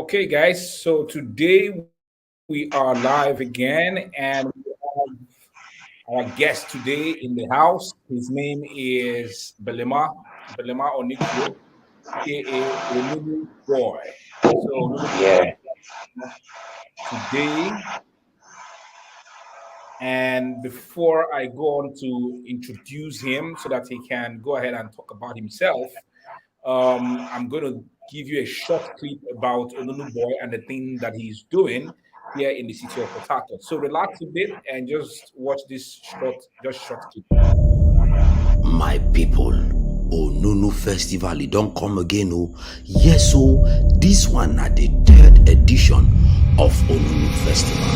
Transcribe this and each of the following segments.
Okay, guys. So today we are live again, and we have our guest today in the house. His name is Belema Onikio, a.k.a. Onunu Boy. So Onunu Yeah. Boy today. And before I go on to introduce him so that he can go ahead and talk about himself, I'm going to give you a short clip about Onunuboy and the thing that he's doing here in the city of Port Harcourt. So relax a bit and just watch this short clip. My people, Onunu Festival, it don't come again. Oh, yes, so this one at the third edition of Onunu Festival.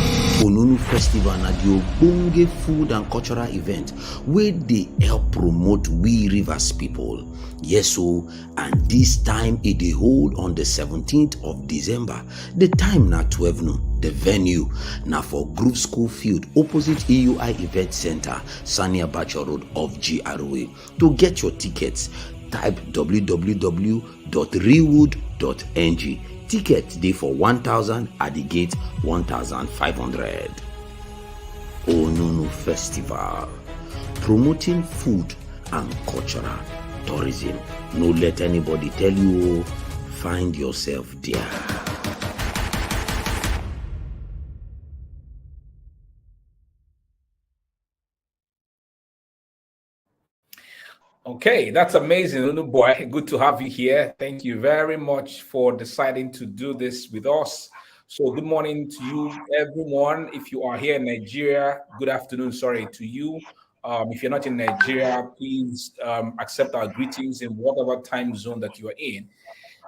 Onunu Festival na the Ogbonge food and cultural event where they help promote we rivers people. Yes, so and this time it dey hold on the 17th of December. The time na 12 noon. The venue now for Grove School Field opposite EUI Event Center, Sania Bacha Road of GROA. To get your tickets, type www.rewood.ng. Tickets dey for 1,000 at the gate 1,500. Onunu Festival, promoting food and cultural tourism. No let anybody tell you, find yourself there. Okay, that's amazing, Onunuboy. Good to have you here. Thank you very much for deciding to do this with us. So, good morning to you, everyone. If you are here in Nigeria, good afternoon, sorry, to you. If you're not in Nigeria, please accept our greetings in whatever time zone that you are in.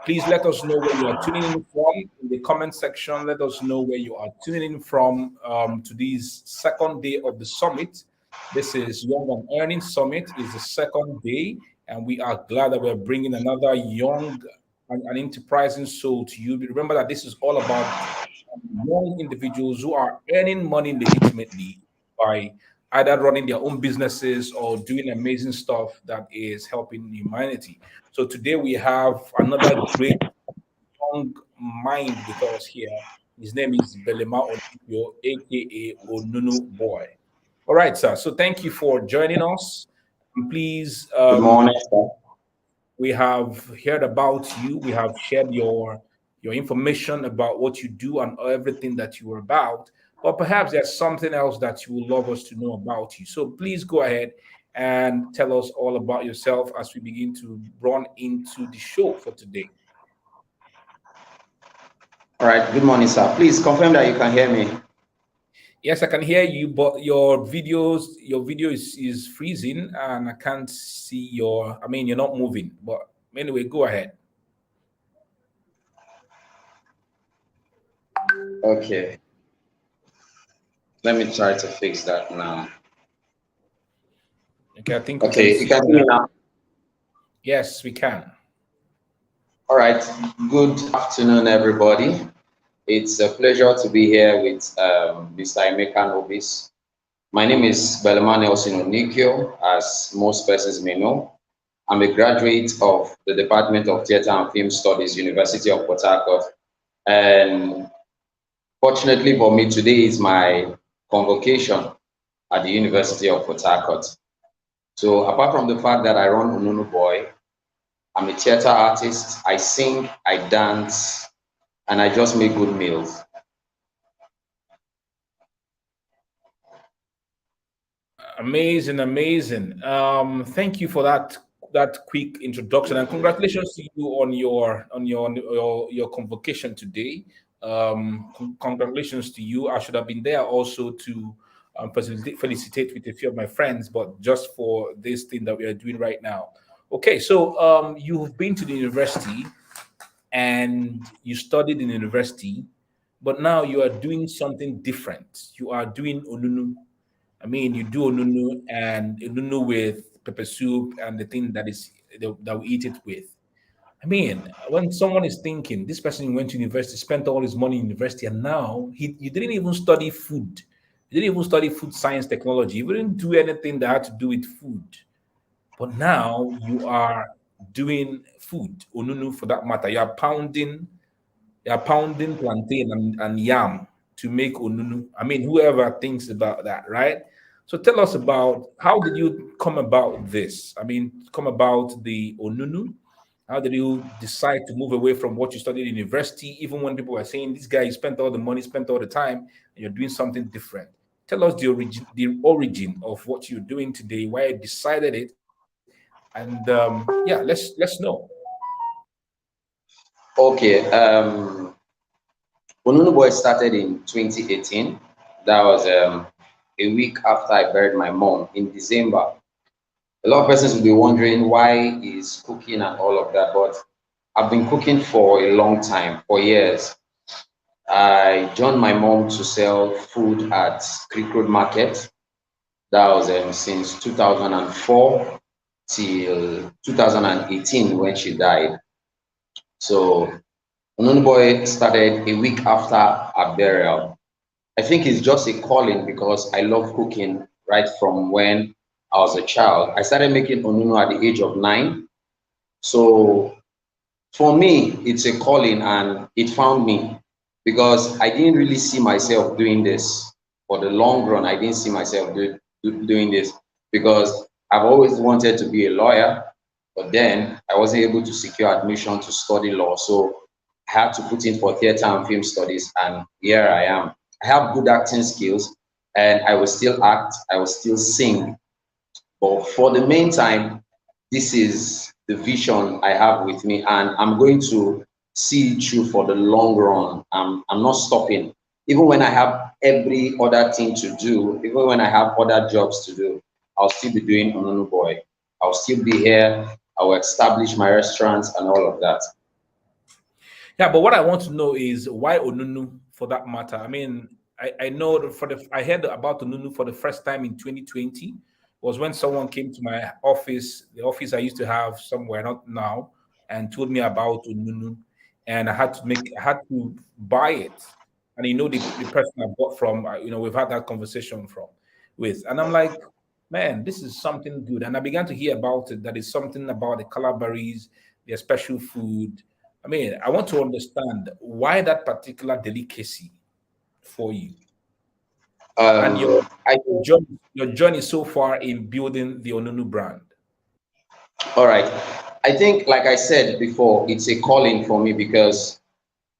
Please let us know where you are tuning in from in the comment section. Let us know where you are tuning in from to this second day of the summit. This is Young and Earning Summit. Is the second day, and we are glad that we're bringing another young and enterprising soul to you. But remember that this is all about young individuals who are earning money legitimately by either running their own businesses or doing amazing stuff that is helping humanity. So today we have another great young mind with us here. His name is Belema Onikio, aka Onunu Boy. All right, sir. So thank you for joining us. Please, Good morning, sir. we have heard about you. We have shared your information about what you do and everything that you are about. But perhaps there's something else that you would love us to know about you. So please go ahead and tell us all about yourself as we begin to run into the show for today. All right, good morning, sir. Please confirm that you can hear me. Yes, I can hear you, but your video is freezing and I can't see I mean, you're not moving. But anyway, go ahead. Okay, let me try to fix that now. Okay, I think we can Okay, you see can you see me now. now. Yes, we can. All right, good afternoon, everybody. It's a pleasure to be here with Mr. Emeka Nobis. My name is Belema Nelson Onikio, as most persons may know. I'm a graduate of the Department of Theatre and Film Studies, University of Port Harcourt. And fortunately for me, today is my convocation at the University of Port Harcourt. So apart from the fact that I run Onunuboy, I'm a theater artist. I sing, I dance, and I just make good meals. Amazing, amazing. Thank you for that quick introduction, and congratulations to you on your convocation today. Congratulations to you. I should have been there also to felicitate with a few of my friends, but just for this thing that we are doing right now. Okay, so you've been to the university and you studied in university, but now you are doing something different. You are doing Onunu. I mean, you do Onunu and Onunu with pepper soup and the thing that we eat it with. I mean, when someone is thinking this person went to university, spent all his money in university, and now you didn't even study food. You didn't even study food science technology. You didn't do anything that had to do with food. But now you are doing food, Onunu for that matter. You are pounding They are pounding plantain and yam to make onunu. I mean, whoever thinks about that, right? So tell us about how did you come about this? I mean, come about the onunu. How did you decide to move away from what you studied in university, even when people were saying, this guy, you spent all the money, spent all the time, and you're doing something different? Tell us the origin of what you're doing today, why you decided it, and yeah, let's know. Okay. Onunuboy started in 2018. That was a week after I buried my mom in December. A lot of persons will be wondering why is cooking and all of that, but I've been cooking for a long time, for years. I joined my mom to sell food at Creek Road Market. That was since 2004 till 2018 when she died. So Onunuboy started a week after her burial. I think it's just a calling because I love cooking right from when I was a child. I started making onunu at the age of 9. So for me, it's a calling and it found me because I didn't really see myself doing this for the long run. I didn't see myself doing this because I've always wanted to be a lawyer, but then I wasn't able to secure admission to study law. So I had to put in for theater and film studies, and here I am. I have good acting skills and I will still act, I will still sing, but for the meantime, this is the vision I have with me, and I'm going to see it through for the long run. I'm not stopping. Even when I have every other thing to do, even when I have other jobs to do, I'll still be doing Onunuboy. I'll still be here. I will establish my restaurants and all of that. Yeah, but what I want to know is why Onunu for that matter. I mean, I know that I heard about Onunu for the first time in 2020 was when someone came to my office, the office I used to have somewhere, not now, and told me about Onunu. And I had to buy it. And the person I bought from, we've had that conversation with. And I'm like, man, this is something good. And I began to hear about it. That is something about the calabaris, their special food. I mean, I want to understand why that particular delicacy for you and I your journey so far in building the Onunu brand. All right. I think, like I said before, it's a calling for me because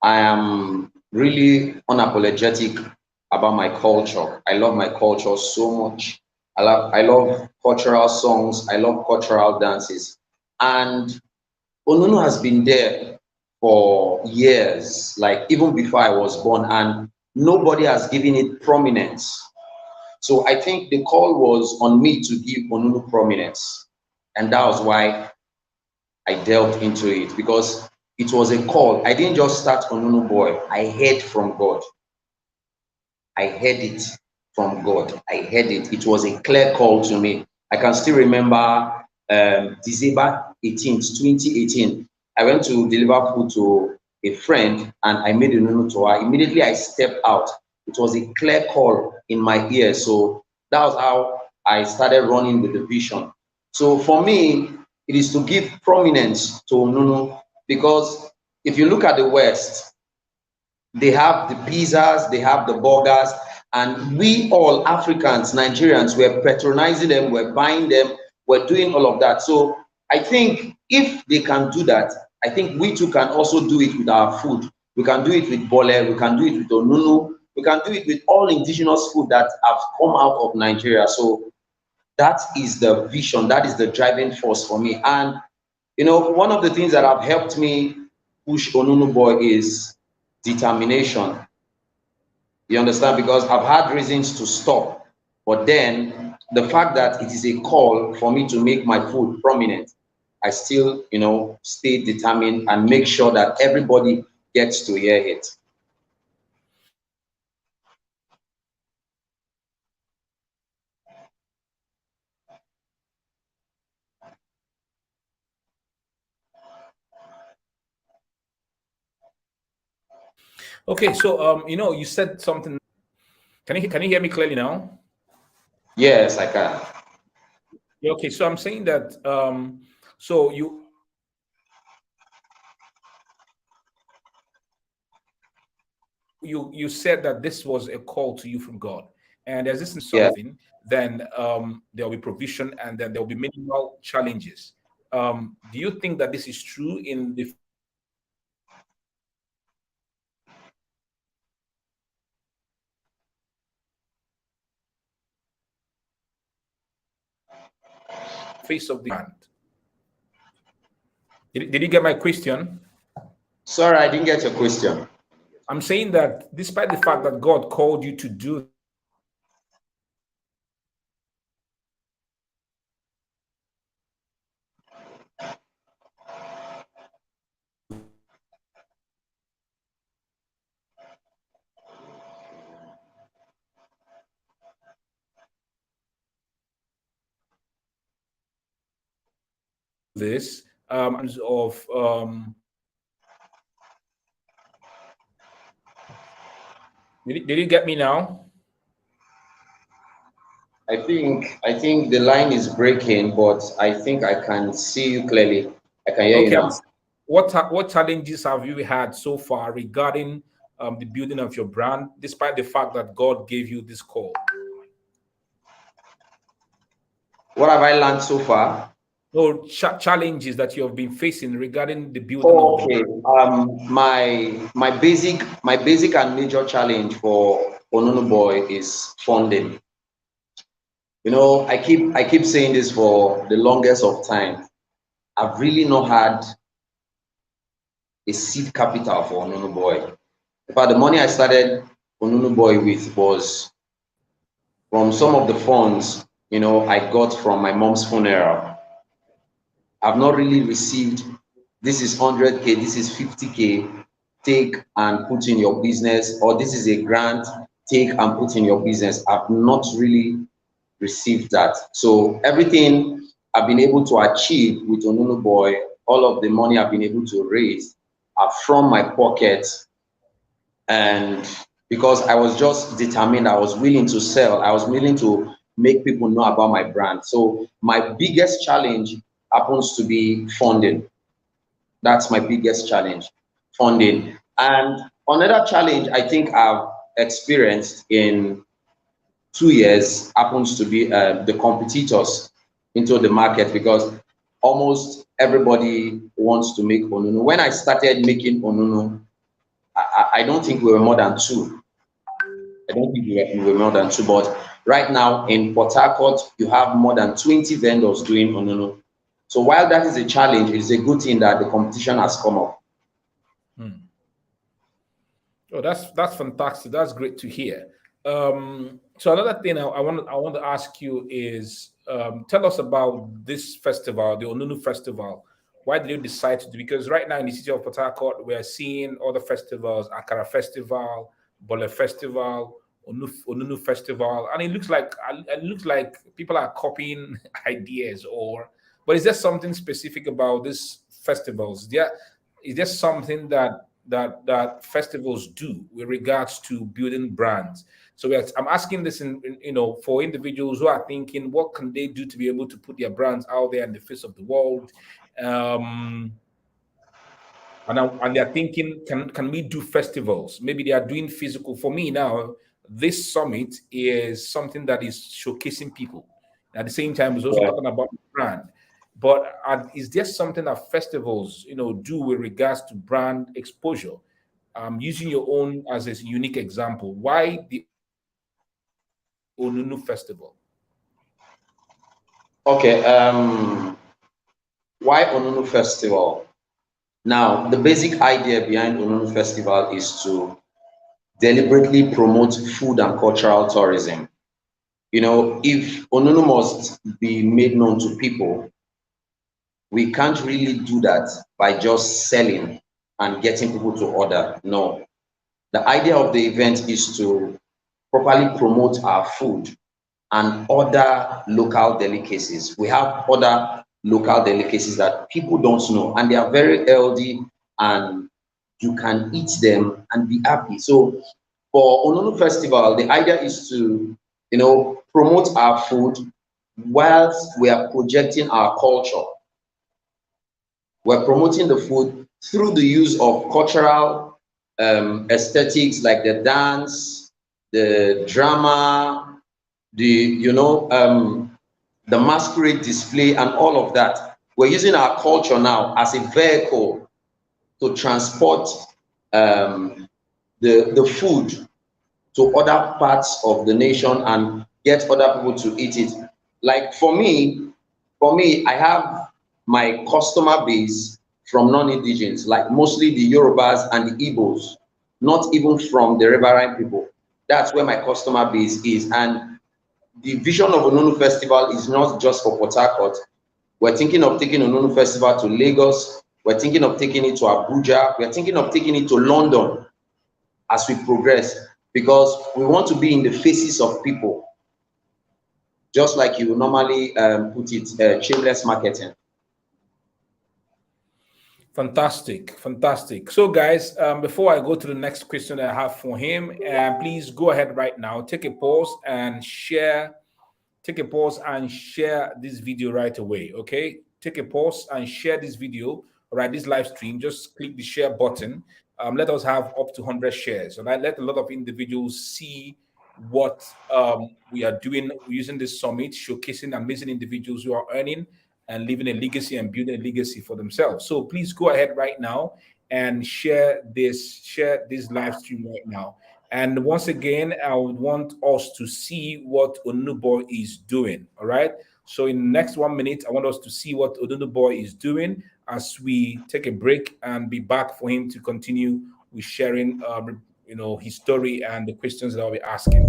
I am really unapologetic about my culture. I love my culture so much. I love cultural songs. I love cultural dances. And Onunu has been there for years, like even before I was born, and nobody has given it prominence. So I think the call was on me to give Onunu prominence. And that was why I delved into it because it was a call. I didn't just start Onunuboy. I heard from God. I heard it from God. I heard it. It was a clear call to me. I can still remember December 18th, 2018. I went to deliver food to a friend and I made a nunu to her. Immediately I stepped out. It was a clear call in my ear. So that was how I started running with the vision. So for me, it is to give prominence to Nunu because if you look at the West, they have the pizzas, they have the burgers, and we all Africans, Nigerians, we're patronizing them, we're buying them, we're doing all of that. So I think if they can do that, I think we too can also do it with our food. We can do it with bole, we can do it with onunu, we can do it with all indigenous food that have come out of Nigeria. So that is the vision, that is the driving force for me. And one of the things that have helped me push Onunu Boy is determination. You understand? Because I've had reasons to stop, but then the fact that it is a call for me to make my food prominent, I still, stay determined and make sure that everybody gets to hear it. Okay, so you said something. Can you hear me clearly now? Yes, I can. Yeah, okay, so I'm saying that so you you said that this was a call to you from God, and as this is Yeah. something, then there will be provision, and then there will be minimal challenges. Do you think that this is true in the face of the land? Did you get my question? Sorry, I didn't get your question. I'm saying that despite the fact that God called you to do this, of did you get me now? I think the line is breaking, but I think I can see you clearly. I can hear you Okay. now. What challenges have you had so far regarding the building of your brand, despite the fact that God gave you this call? What have I learned so far? No challenges that you have been facing regarding the building of the Okay. brand. My basic and major challenge for Onunuboy is funding. I keep saying this for the longest of time. I've really not had a seed capital for Onunuboy. In fact, the money I started Onunuboy with was from some of the funds, I got from my mom's funeral. I've not really received, this is 100K, this is 50K, take and put in your business, or this is a grant, take and put in your business. I've not really received that. So everything I've been able to achieve with Onunuboy, all of the money I've been able to raise are from my pocket. And because I was just determined, I was willing to sell, I was willing to make people know about my brand. So my biggest challenge happens to be funding. That's my biggest challenge, funding. And another challenge I think I've experienced in 2 years happens to be the competitors into the market, because almost everybody wants to make Onunu. When I started making Onunu, I don't think we were more than two. I don't think we were more than two, but right now in Port Harcourt, you have more than 20 vendors doing Onunu. So while that is a challenge, it's a good thing that the competition has come up. Hmm. Oh, that's fantastic. That's great to hear. So another thing I want to ask you is, tell us about this festival, the Onunu Festival. Why did you decide to do? Because right now in the city of Port Harcourt, we are seeing other festivals: Akara Festival, Bole Festival, Onunu Festival, and it looks like people are copying ideas. But is there something specific about these festivals? Is there something that festivals do with regards to building brands? So I'm asking this for individuals who are thinking, what can they do to be able to put their brands out there in the face of the world? Um, and they're thinking, can we do festivals? Maybe they are doing physical. For me now, this summit is something that is showcasing people. At the same time, it's also Yeah. talking about brand. But is there something that festivals, do with regards to brand exposure? Using your own as a unique example, why the Onunu Festival? Okay. Why Onunu Festival? Now, the basic idea behind Onunu Festival is to deliberately promote food and cultural tourism. If Onunu must be made known to people, we can't really do that by just selling and getting people to order. No. The idea of the event is to properly promote our food and other local delicacies. We have other local delicacies that people don't know, and they are very healthy, and you can eat them and be happy. So for Onunu Festival, the idea is to, promote our food whilst we are projecting our culture. We're promoting the food through the use of cultural aesthetics like the dance, the drama, the masquerade display and all of that. We're using our culture now as a vehicle to transport the food to other parts of the nation and get other people to eat it. Like for me, I have my customer base from non-indigens, like mostly the Yorubas and the Igbos, not even from the riverine people. That's where my customer base is. And the vision of Onunu Festival is not just for Port Harcourt. We're thinking of taking Onunu Festival to Lagos. We're thinking of taking it to Abuja. We're thinking of taking it to London as we progress, because we want to be in the faces of people, just like you normally put it, shameless marketing. Fantastic, fantastic. So, guys, before I go to the next question that I have for him, please go ahead right now, take a pause and share. Take a pause and share this video right away. Okay, take a pause and share this video, right? This live stream. Just click the share button. Let us have up to 100 shares. So let a lot of individuals see what we are doing using this summit, showcasing amazing individuals who are earning and leaving a legacy and building a legacy for themselves. So please go ahead right now and share this live stream right now. And once again, I would want us to see what Onunuboy is doing. All right. So in the next 1 minute, I want us to see what Onunuboy is doing as we take a break and be back for him to continue with sharing, his story and the questions that I'll be asking.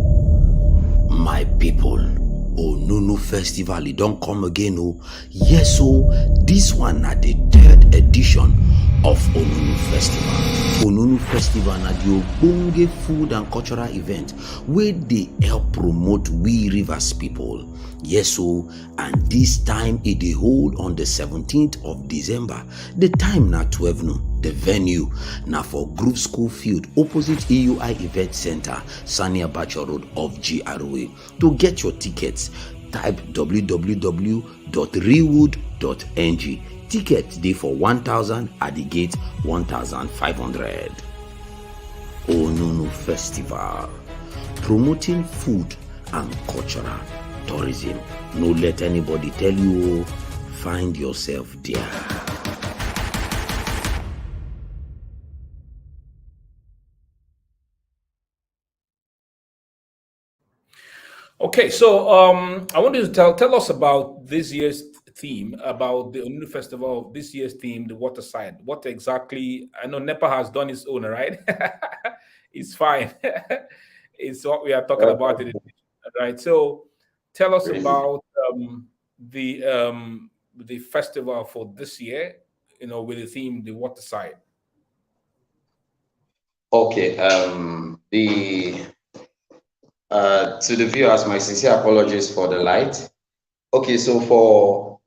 My people, Onunu Festival, it don't come again. Oh, yes, so this one at the 3rd edition of Onunu Festival. Onunu Festival na the ogbonge food and cultural event where they help promote we rivers people. Yes, so and this time it dey hold on the 17th of December. The time na 12 noon. The venue na for Grove School Field opposite AUI Event Center, Sania Bacha Road of GRA. To get your tickets, type www.rewood.ng. Tickets dey for 1,000 at the gate 1,500. Onunu Festival, promoting food and cultural tourism. No let anybody tell you, find yourself there. Okay, so I want you to tell us about this year's theme, about the Onunu Festival, this year's theme, the water side. What exactly? I know NEPA has done its own, right? It's fine. It's what we are talking about today, right? So tell us about the festival for this year, with the theme, the water side. Okay, to the viewers, my sincere apologies for the light. Okay, so for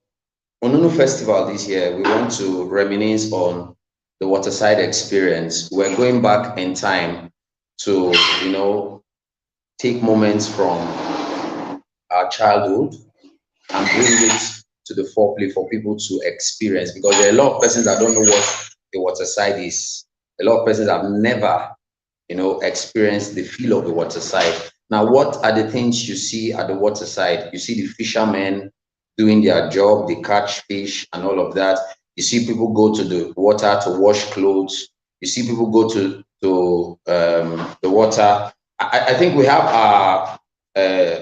Onunu Festival this year, we want to reminisce on the waterside experience. We're going back in time to, take moments from our childhood and bring it to the foreplay for people to experience, because there are a lot of persons that don't know what the waterside is. A lot of persons have never, experienced the feel of the waterside. Now, what are the things you see at the waterside? You see the fishermen doing their job, they catch fish and all of that. You see people go to the water to wash clothes. You see people go to the water. I think we have our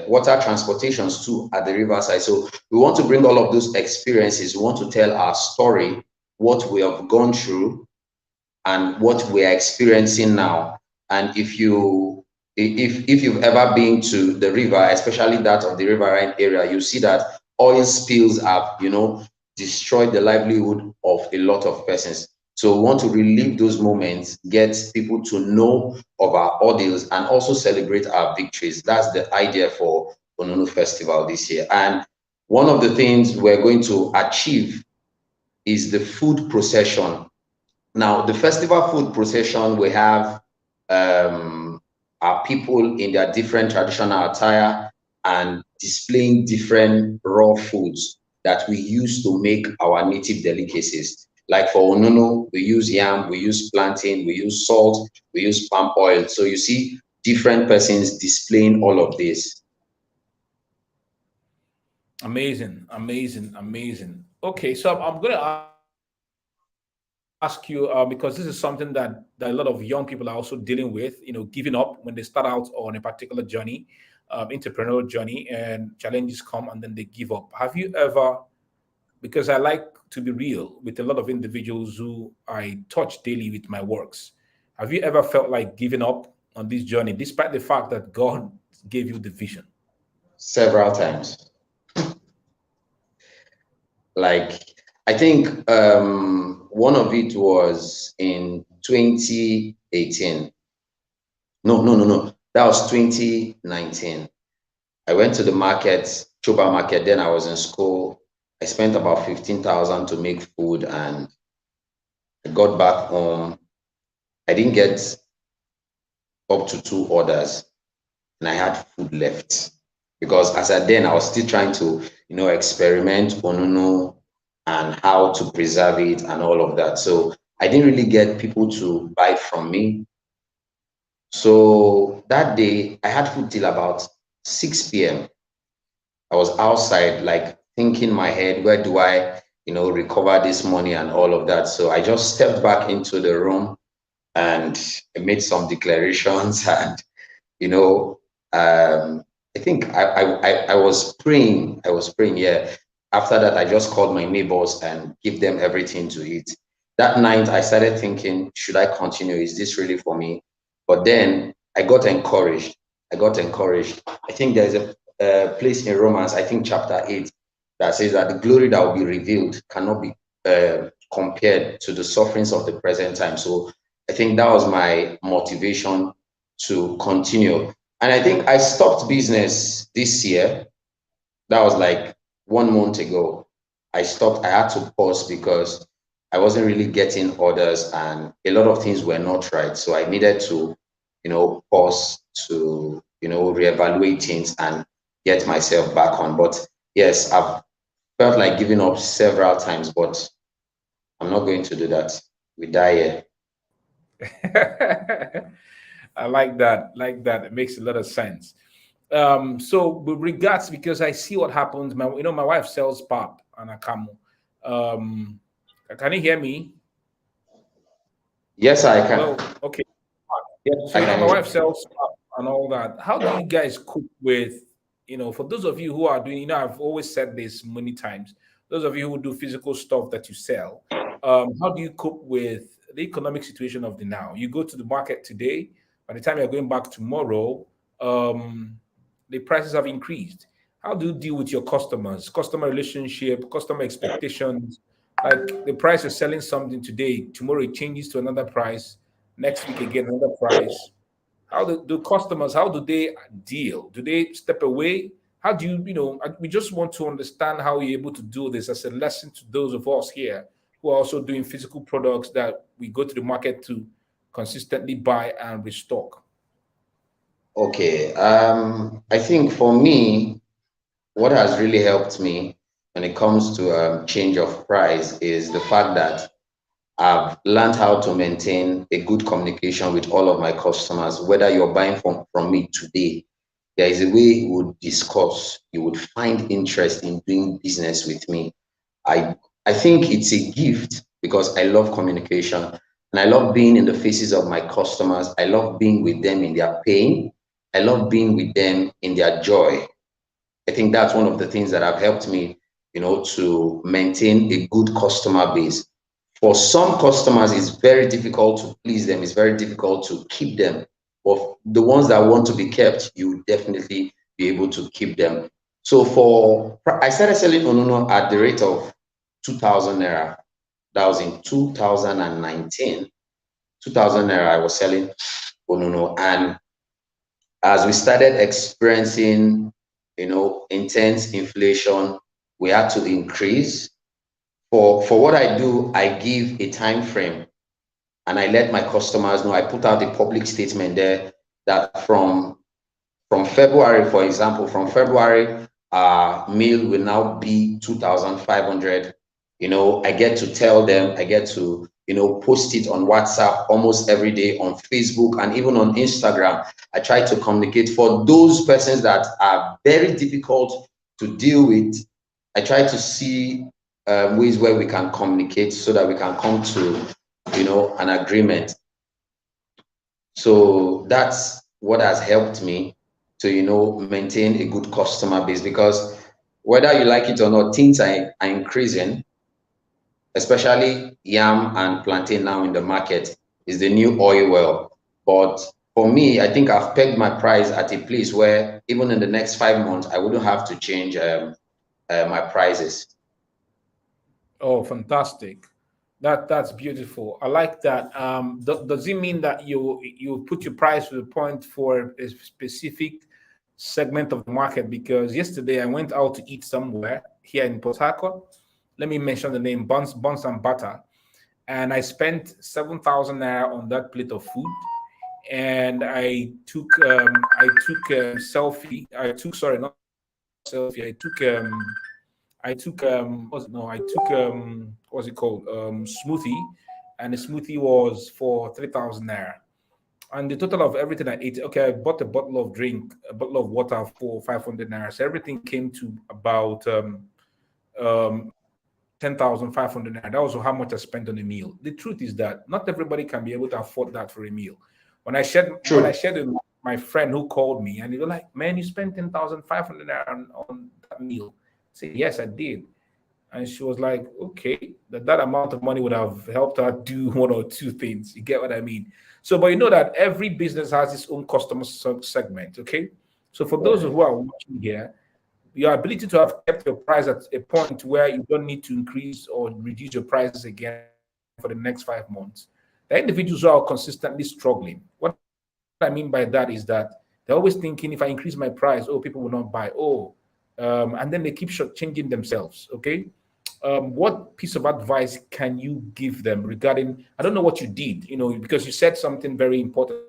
water transportations too at the riverside. So we want to bring all of those experiences. We want to tell our story, what we have gone through and what we are experiencing now. And if you've ever been to the river, especially that of the riverine area, you see that oil spills have, destroyed the livelihood of a lot of persons. So we want to relive those moments, get people to know of our ordeals and also celebrate our victories. That's the idea for Onunu Festival this year. And one of the things we're going to achieve is the food procession. Now, the festival food procession, we have our people in their different traditional attire and displaying different raw foods that we use to make our native delicacies. Like for Onunu, we use yam, we use plantain, we use salt, we use palm oil. So you see different persons displaying all of this. Amazing, amazing, amazing. Okay, so I'm going to ask you because this is something that a lot of young people are also dealing with. Giving up when they start out on a particular journey, entrepreneurial journey, and challenges come and then they give up. Have you ever? Because I like to be real with a lot of individuals who I touch daily with my works. Have you ever felt like giving up on this journey, despite the fact that God gave you the vision? Several times. Like, I think one of it was in 2018. No, no, no, no. That was 2019. I went to the market, Chuba market. Then I was in school. I spent about 15,000 to make food, and I got back home. I didn't get up to 2 orders, and I had food left because as at then I was still trying to, experiment Onunu and how to preserve it and all of that. So I didn't really get people to buy from me. So that day I had food till about 6 p.m. I was outside, like thinking in my head, where do I, recover this money and all of that. So I just stepped back into the room and I made some declarations and, you know, I think I was praying. I was praying, yeah. After that, I just called my neighbors and give them everything to eat. That night, I started thinking, should I continue? Is this really for me? But then I got encouraged. I got encouraged. I think there's a place in Romans, I think chapter 8, that says that the glory that will be revealed cannot be compared to the sufferings of the present time. So I think that was my motivation to continue. And I think I stopped business this year. That was like 1 month ago. I stopped. I had to pause because I wasn't really getting orders and a lot of things were not right. So I needed to, pause to, reevaluate things and get myself back on. But yes, I've felt like giving up several times, but I'm not going to do that. We die here. I like that. Like that. It makes a lot of sense. So with regards, because I see what happens. My wife sells pap and akamu. Um, can you hear me? Yes, I can. Hello. Okay. Yeah. So I can my hear wife sells pap and all that. How do you guys cope with? For those of you who are doing, I've always said this many times. Those of you who do physical stuff that you sell, how do you cope with the economic situation of the now? You go to the market today. By the time you're going back tomorrow, um, the prices have increased. How do you deal with your customers, customer relationship, customer expectations? Like the price of selling something today, tomorrow it changes to another price, next week again another price. How do customers, how do they deal? Do they step away? How do we just want to understand how you're able to do this as a lesson to those of us here who are also doing physical products that we go to the market to consistently buy and restock. Okay. I think for me, what has really helped me when it comes to change of price is the fact that I've learned how to maintain a good communication with all of my customers. Whether you're buying from me today, there is a way you would discuss, you would find interest in doing business with me. I I think it's a gift because I love communication and I love being in the faces of my customers. I love being with them in their pain. I love being with them in their joy. I think that's one of the things that have helped me, to maintain a good customer base. For some customers, it's very difficult to please them. It's very difficult to keep them. But the ones that want to be kept, you definitely be able to keep them. So I started selling Onuno at the rate of 2,000 naira. That was in 2019. 2,000 naira, I was selling Onuno. And as we started experiencing, intense inflation, we had to increase. For what I do, I give a time frame and I let my customers know. I put out a public statement there that from February, for example, from February, meal will now be 2,500. You know, I get to tell them, I get to, you know, post it on WhatsApp almost every day, on Facebook, and even on Instagram. I try to communicate. For those persons that are very difficult to deal with, I try to see ways where we can communicate so that we can come to, you know, an agreement. So that's what has helped me to, you know, maintain a good customer base, because whether you like it or not, things are increasing, especially yam and plantain now in the market is the new oil well. But for me, I think I've pegged my price at a place where even in the next 5 months, I wouldn't have to change my prices. Oh, fantastic. That's beautiful. I like that. Does it mean that you put your price to the point for a specific segment of the market? Because yesterday I went out to eat somewhere here in Port Harcourt. Let me mention the name Buns and Butter, and I spent 7,000 naira on that plate of food. And I took selfie. I took sorry, not selfie. I took what's it no I took what's it called smoothie, and the smoothie was for 3,000 naira, and the total of everything I ate. Okay, I bought a bottle of drink, a bottle of water for 500 naira, so everything came to about um 10,500 naira. That was how much I spent on a meal. The truth is that not everybody can be able to afford that for a meal. When I True. shared with my friend who called me, and he was like, "Man, you spent 10,500 naira on that meal." I said, "Yes, I did." And she was like, "Okay, that amount of money would have helped her do one or two things." You get what I mean? So, but you know that every business has its own customer segment. Okay, so for those who are watching here, your ability to have kept your price at a point where you don't need to increase or reduce your prices again for the next 5 months. The individuals who are consistently struggling. What I mean by that is that they're always thinking, if I increase my price, oh, people will not buy. Oh, and then they keep changing themselves. Okay. What piece of advice can you give them regarding? I don't know what you did, because you said something very important.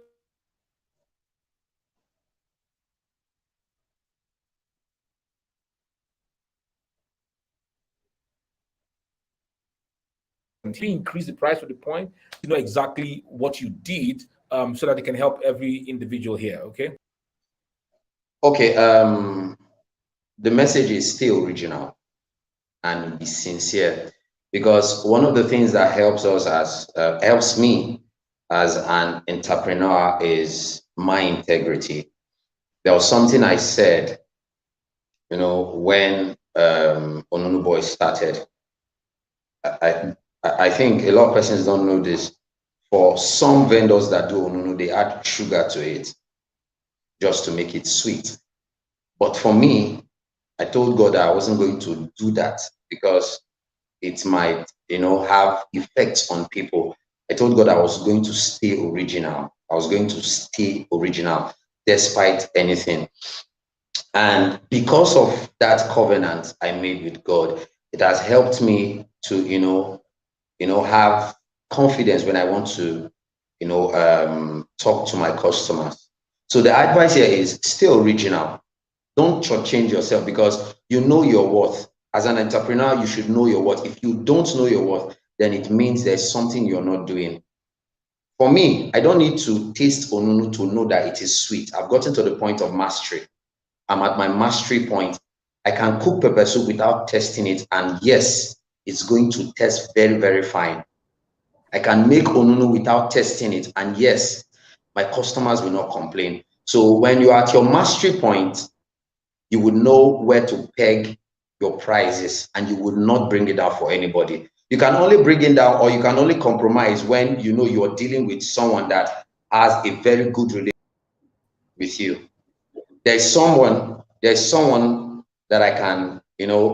You said that if you increase the price to the point, you know exactly what you did, so that it can help every individual here. Okay. Okay. The message is stay original and be sincere, because one of the things that helps us as helps me as an entrepreneur is my integrity. There was something I said, you know, when Onunuboy started. I, I think a lot of persons don't know this. For some vendors that do Onunu, they add sugar to it just to make it sweet. But for me, I told God that I wasn't going to do that because it might, you know, have effects on people. I told God I was going to stay original. I was going to stay original despite anything. And because of that covenant I made with God, it has helped me to, have confidence when I want to, talk to my customers. So the advice here is stay original. Don't change yourself, because you know your worth. As an entrepreneur, you should know your worth. If you don't know your worth, then it means there's something you're not doing. For me, I don't need to taste Onunu to know that it is sweet. I've gotten to the point of mastery. I'm at my mastery point. I can cook pepper soup without testing it, and yes, it's going to taste very, very fine. I can make Onunu without testing it, and yes, my customers will not complain. So when you're at your mastery point, you would know where to peg your prices, and you would not bring it down for anybody. You can only bring it down, or you can only compromise when you know you're dealing with someone that has a very good relationship with you. There's someone that I can,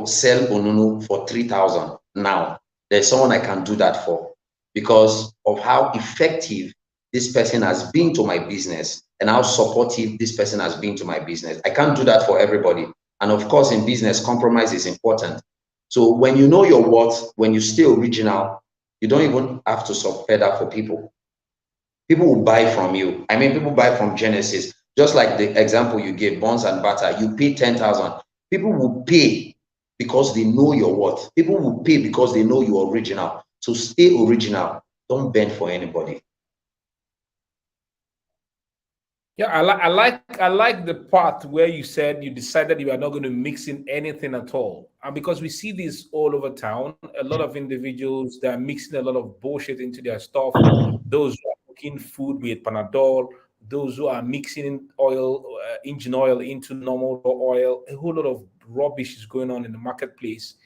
sell Onunu for 3,000 now. There's someone I can do that for because of how effective this person has been to my business and how supportive this person has been to my business. I can't do that for everybody. And of course, in business, compromise is important. So when you know your worth, when you stay original, you don't even have to suffer that for people. People will buy from you. I mean, people buy from Genesis. Just like the example you gave, bonds and butter, you pay 10,000. People will pay because they know your worth. People will pay because they know you're original. So stay original. Don't bend for anybody. Yeah, I like the part where you said you decided you are not going to mix in anything at all, and because we see this all over town, a lot of individuals that are mixing a lot of bullshit into their stuff. Those who are cooking food with Panadol, those who are mixing in oil, engine oil into normal oil, a whole lot of rubbish is going on in the marketplace.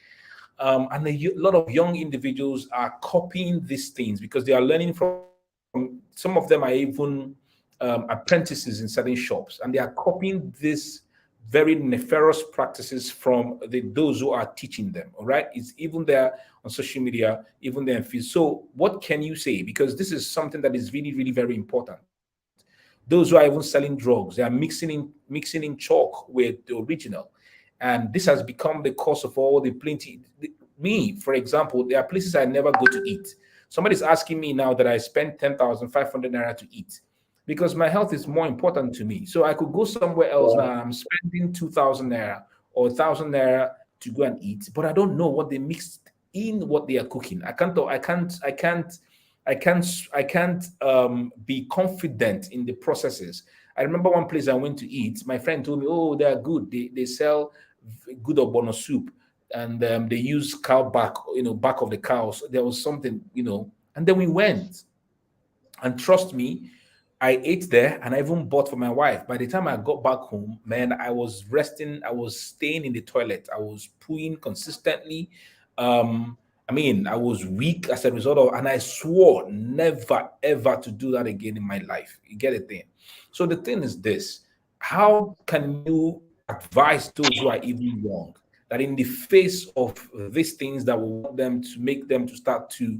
And lot of young individuals are copying these things because they are learning from. Some of them are even apprentices in certain shops, and they are copying these very nefarious practices from those who are teaching them. All right, it's even there on social media, even there in field. So, what can you say? Because this is something that is really, really very important. Those who are even selling drugs, they are mixing in chalk with the original, and this has become the cause of all the plenty. Me, for example, there are places I never go to eat. Somebody's asking me now that I spend 10,500 naira to eat because my health is more important to me. So I could go somewhere else now. I'm spending 2,000 naira or 1,000 naira to go and eat, but I don't know what they mixed in what they are cooking. I can't be confident in the processes. I remember one place I went to eat. My friend told me, "Oh, they are good. They sell good obono soup, and they use cow back, back of the cows." There was something, and then we went. And trust me, I ate there and I even bought for my wife. By the time I got back home, man, I was resting. I was staying in the toilet. I was pooing consistently. I was weak as a result of, and I swore never ever to do that again in my life. You get it thing. So the thing is this: how can you advise those who are even young that in the face of these things that will want them to make them to start to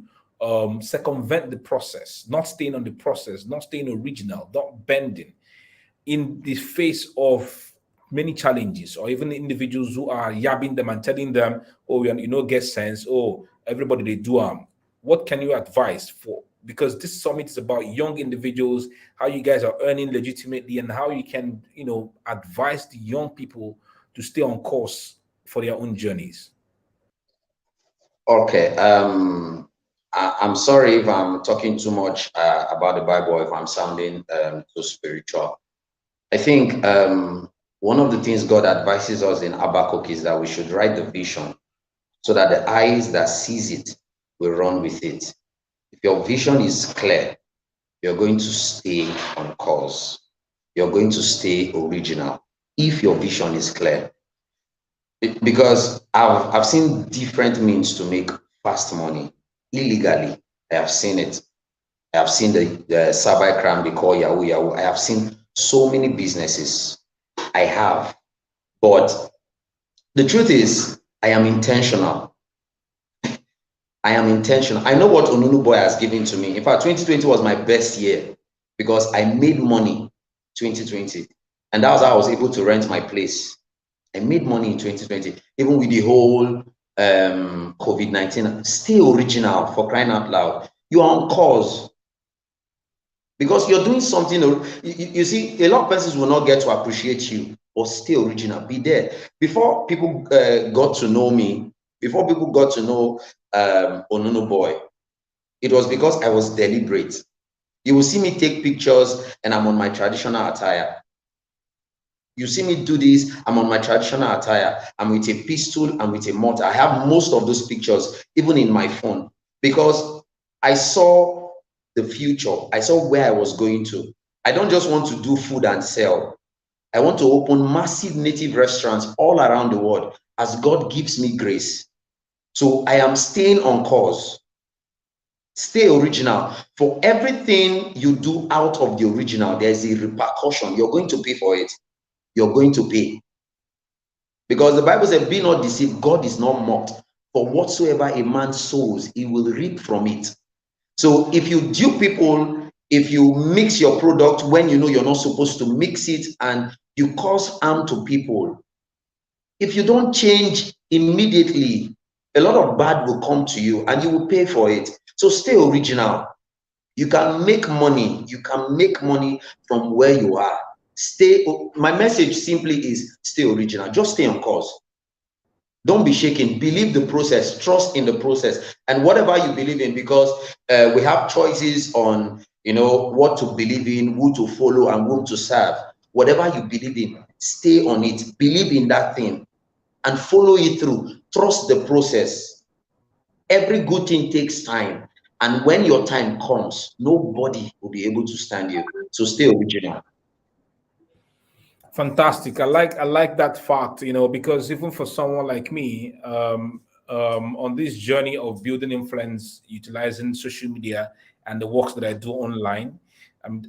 circumvent the process, not staying on the process, not staying original, not bending in the face of many challenges, or even individuals who are yabbing them and telling them, "Oh, get sense. Oh, everybody they do What can you advise for? Because this summit is about young individuals, how you guys are earning legitimately, and how you can, advise the young people to stay on course for their own journeys." Okay. I'm sorry if I'm talking too much about the Bible, if I'm sounding too spiritual. I think one of the things God advises us in Habakkuk is that we should write the vision so that the eyes that sees it will run with it. If your vision is clear, you're going to stay on course. You're going to stay original if your vision is clear. Because I've seen different means to make fast money illegally. I have seen it. I have seen the cybercrime they call Yahoo Yahoo. I have seen so many businesses. I have. But the truth is, I am intentional. I am intentional. I know what Onunuboy has given to me. In fact, 2020 was my best year because I made money 2020. And that was how I was able to rent my place. I made money in 2020, even with the whole COVID-19. Stay original, for crying out loud. You are on course because you're doing something. You see, a lot of persons will not get to appreciate you, but stay original. Be there. Before people got to know me, before people got to know Onunuboy, it was because I was deliberate. You will see me take pictures and I'm on my traditional attire. You see me do this, I'm on my traditional attire. I'm with a pistol, I'm with a mortar. I have most of those pictures, even in my phone, because I saw the future. I saw where I was going to. I don't just want to do food and sell. I want to open massive native restaurants all around the world as God gives me grace. So I am staying on course. Stay original. For everything you do out of the original, there's a repercussion. You're going to pay for it. You're going to pay. Because the Bible says, "Be not deceived, God is not mocked. For whatsoever a man sows, he will reap from it." So if you dupe people, if you mix your product when you know you're not supposed to mix it, and you cause harm to people, if you don't change immediately, a lot of bad will come to you and you will pay for it. So stay original. You can make money. You can make money from where you are. My message simply is stay original. Just stay on course. Don't be shaken. Believe the process. Trust in the process, and whatever you believe in, because we have choices on, what to believe in, who to follow, and whom to serve. Whatever you believe in, stay on it. Believe in that thing, and follow it through. Trust the process. Every good thing takes time, and when your time comes, nobody will be able to stand you. So stay original. Fantastic. I like that fact, because even for someone like me, on this journey of building influence, utilizing social media and the works that I do online,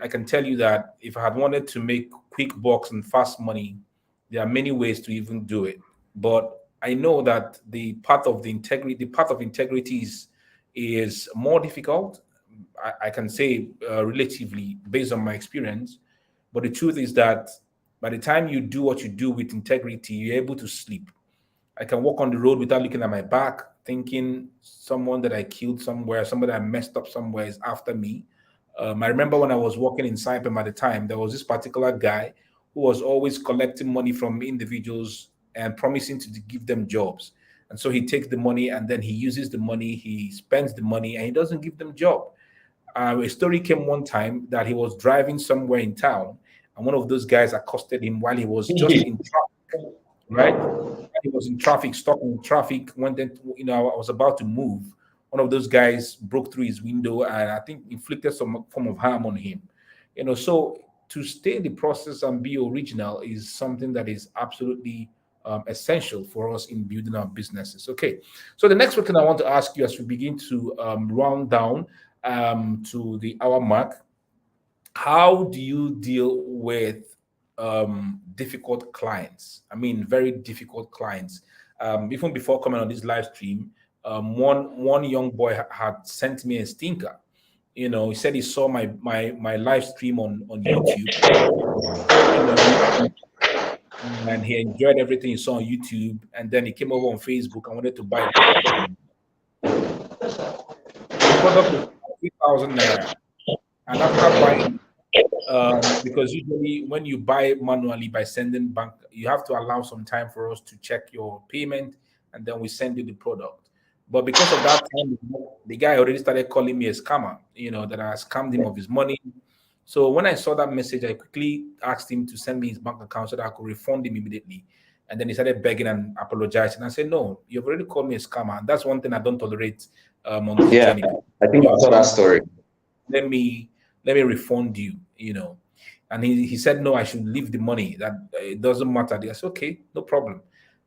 I can tell you that if I had wanted to make quick bucks and fast money, there are many ways to even do it. But I know that the path of integrity is more difficult. I can say relatively based on my experience, but the truth is that by the time you do what you do with integrity, you're able to sleep. I can walk on the road without looking at my back, thinking someone that I killed somewhere, somebody I messed up somewhere is after me. I remember when I was working in Cypem at the time, there was this particular guy who was always collecting money from individuals and promising to give them jobs. And so he takes the money and then he uses the money, he spends the money, and he doesn't give them job. A story came one time that he was driving somewhere in town, and one of those guys accosted him while he was just in traffic, right? He was in traffic, stuck in traffic. When then, I was about to move. One of those guys broke through his window and I think inflicted some form of harm on him. So to stay in the process and be original is something that is absolutely essential for us in building our businesses. Okay, so the next question I want to ask you as we begin to round down to the hour mark, how do you deal with difficult clients? I mean, very difficult clients. Even before coming on this live stream, one young boy had sent me a stinker. He said he saw my live stream on YouTube. And he enjoyed everything he saw on YouTube, and then he came over on Facebook and wanted to buy a product from me. The product was 3,000 naira, and after buying, because usually when you buy manually by sending bank, you have to allow some time for us to check your payment, and then we send you the product. But because of that time, the guy already started calling me a scammer, that I scammed him of his money. So when I saw that message, I quickly asked him to send me his bank account so that I could refund him immediately. And then he started begging and apologizing. I said, "No, you've already called me a scammer. And that's one thing I don't tolerate on this Yeah, journey. I think I saw that story. Let me refund you. And he said, no, I should leave the money, that it doesn't matter. I said, okay, no problem.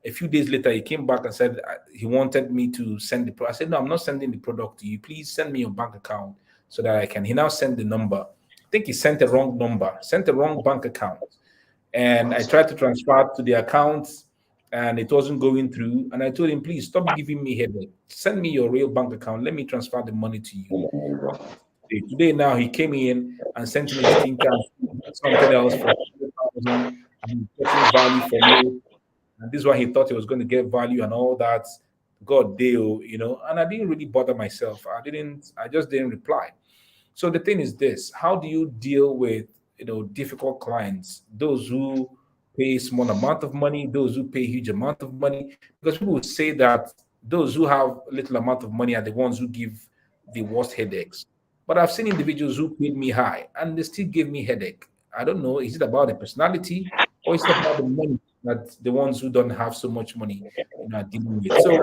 A few days later, he came back and said he wanted me to send the product. I said, no, I'm not sending the product to you. Please send me your bank account so that I can. He now sent the number. I think he sent the wrong number, sent the wrong bank account. And I tried to transfer to the account and it wasn't going through. And I told him, please stop giving me headache. Send me your real bank account. Let me transfer the money to you. Today now he came in and sent me a stinker, something else for 100,000 and getting value for me. And this is why he thought he was going to get value and all that. God deal. And I didn't really bother myself. I just didn't reply. So the thing is this: how do you deal with difficult clients, those who pay small amount of money, those who pay huge amount of money? Because people would say that those who have little amount of money are the ones who give the worst headaches. But I've seen individuals who paid me high and they still give me headache. I don't know, is it about the personality or is it about the money that the ones who don't have so much money are dealing with? So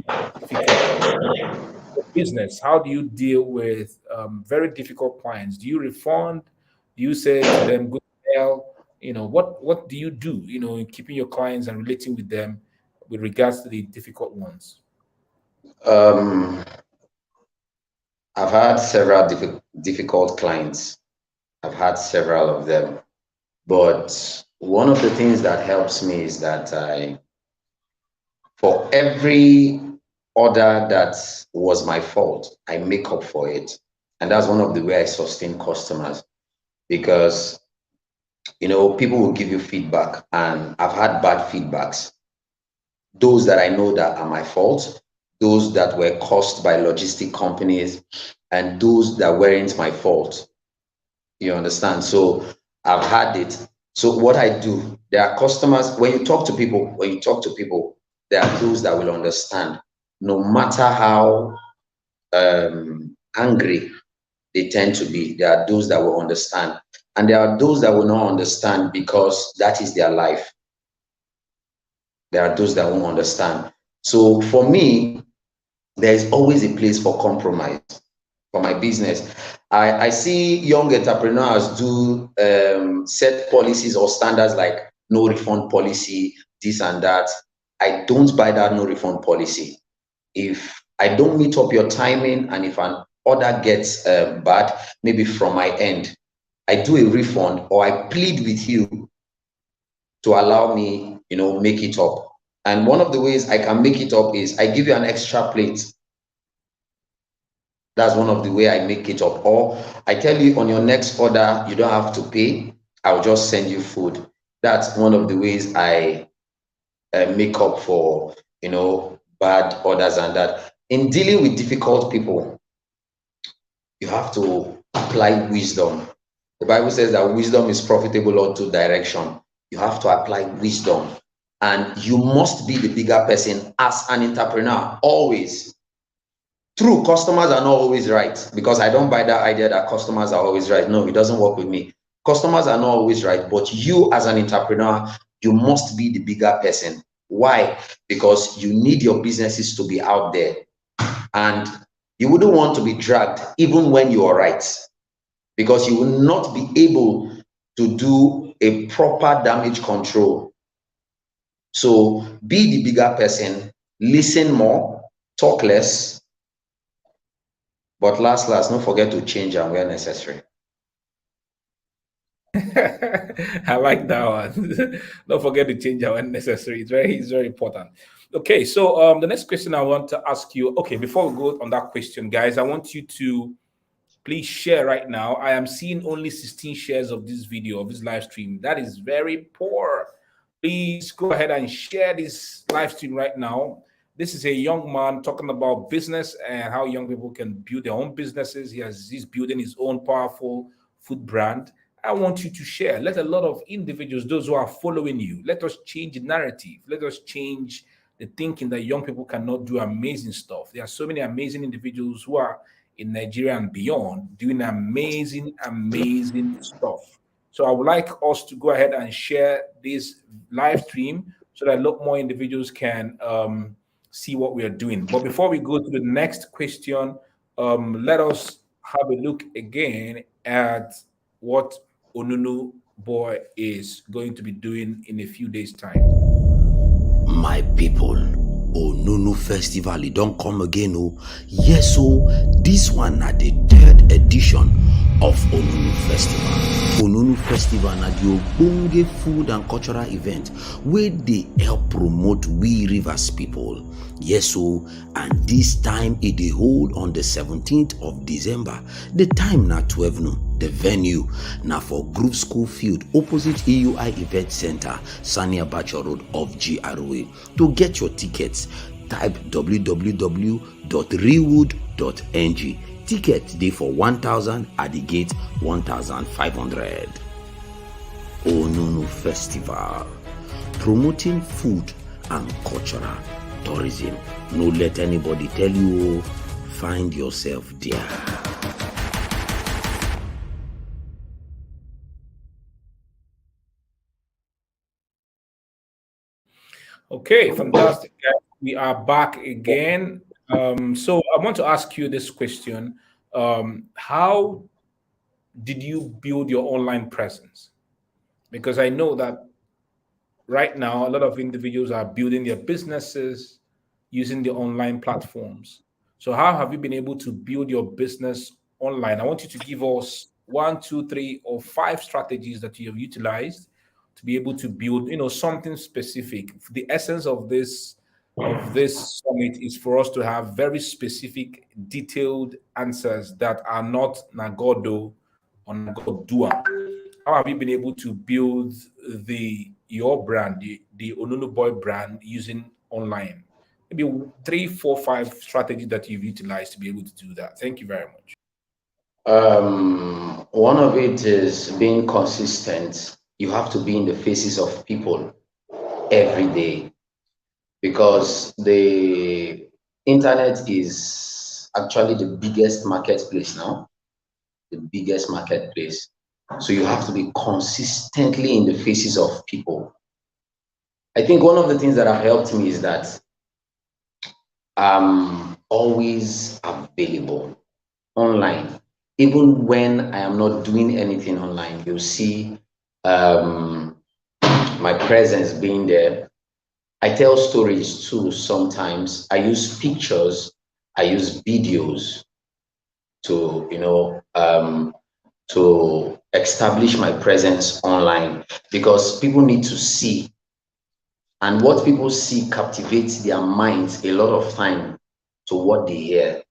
if you can business, how do you deal with very difficult clients? Do you refund? Do you say to them, good hell? What do you do, in keeping your clients and relating with them with regards to the difficult ones? Um, I've had several difficult clients. I've had several of them. But one of the things that helps me is that for every order that was my fault, I make up for it. And that's one of the way I sustain customers, because people will give you feedback, and I've had bad feedbacks. Those that I know that are my fault, those that were caused by logistic companies, and those that weren't my fault. You understand? So I've had it. So what I do, there are customers, when you talk to people, there are those that will understand, no matter how angry they tend to be. There are those that will understand, and there are those that will not understand because that is their life. There are those that won't understand. So for me, there is always a place for compromise for my business. I see young entrepreneurs do set policies or standards like no refund policy, this and that. I don't buy that no refund policy. If I don't meet up your timing, and if an order gets bad, maybe from my end, I do a refund, or I plead with you to allow me, make it up. And one of the ways I can make it up is I give you an extra plate. That's one of the way I make it up. Or I tell you, on your next order, you don't have to pay. I'll just send you food. That's one of the ways I make up for, bad orders and that. In dealing with difficult people, you have to apply wisdom. The Bible says that wisdom is profitable unto direction. You have to apply wisdom. And you must be the bigger person as an entrepreneur, always. True, customers are not always right, because I don't buy that idea that customers are always right. No, it doesn't work with me. Customers are not always right, but you as an entrepreneur, you must be the bigger person. Why? Because you need your businesses to be out there, and you wouldn't want to be dragged even when you are right, because you will not be able to do a proper damage control. So be the bigger person, listen more, talk less, but last, don't forget to change and where necessary. I like that one. Don't forget to change when necessary. It's very important. Okay, so the next question I want to ask you. Okay, before we go on that question, guys, I want you to please share right now. I am seeing only 16 shares of this video, of this live stream. That is very poor. Please go ahead and share this live stream right now. This is a young man talking about business and how young people can build their own businesses. He's building his own powerful food brand. I want you to share. Let a lot of individuals, those who are following you, let us change the narrative. Let us change the thinking that young people cannot do amazing stuff. There are so many amazing individuals who are in Nigeria and beyond doing amazing, amazing stuff. So I would like us to go ahead and share this live stream so that a lot more individuals can see what we are doing. But before we go to the next question, let us have a look again at what Onunuboy is going to be doing in a few days' time. My people, Onunu Festival, it don't come again. Oh, yes, so this one at the 3rd edition of Onunu Festival. Onunu Festival na the ogbonge food and cultural event where they help promote we rivers people. Yes, so and this time it dey hold on the 17th of December. The time na 12 noon. The venue na for Grove School Field opposite EUI Event Center, Sania Bacho Road of GRA. To get your tickets, type www.rewood.ng. Tickets dey for 1,000, at the gate 1,500. Onunu Festival, promoting food and cultural tourism. No let anybody tell you, find yourself there. Okay, fantastic. We are back again. So I want to ask you this question. How did you build your online presence? Because I know that right now a lot of individuals are building their businesses using the online platforms. So how have you been able to build your business online? I want you to give us 1, 2, 3, or 5 strategies that you have utilized to be able to build, something specific. The essence of this summit is for us to have very specific, detailed answers that are not nagodo or nagodua. How have you been able to build your brand, the Onunuboy brand, using online? Maybe 3, 4, 5 strategies that you've utilized to be able to do that. Thank you very much. One of it is being consistent. You have to be in the faces of people every day. because the internet is actually the biggest marketplace now, the biggest marketplace. So you have to be consistently in the faces of people. I think one of the things that have helped me is that I'm always available online. Even when I am not doing anything online, you'll see my presence being there. I tell stories too sometimes. I use pictures, I use videos to, to establish my presence online, because people need to see, and what people see captivates their minds a lot of time to what they hear.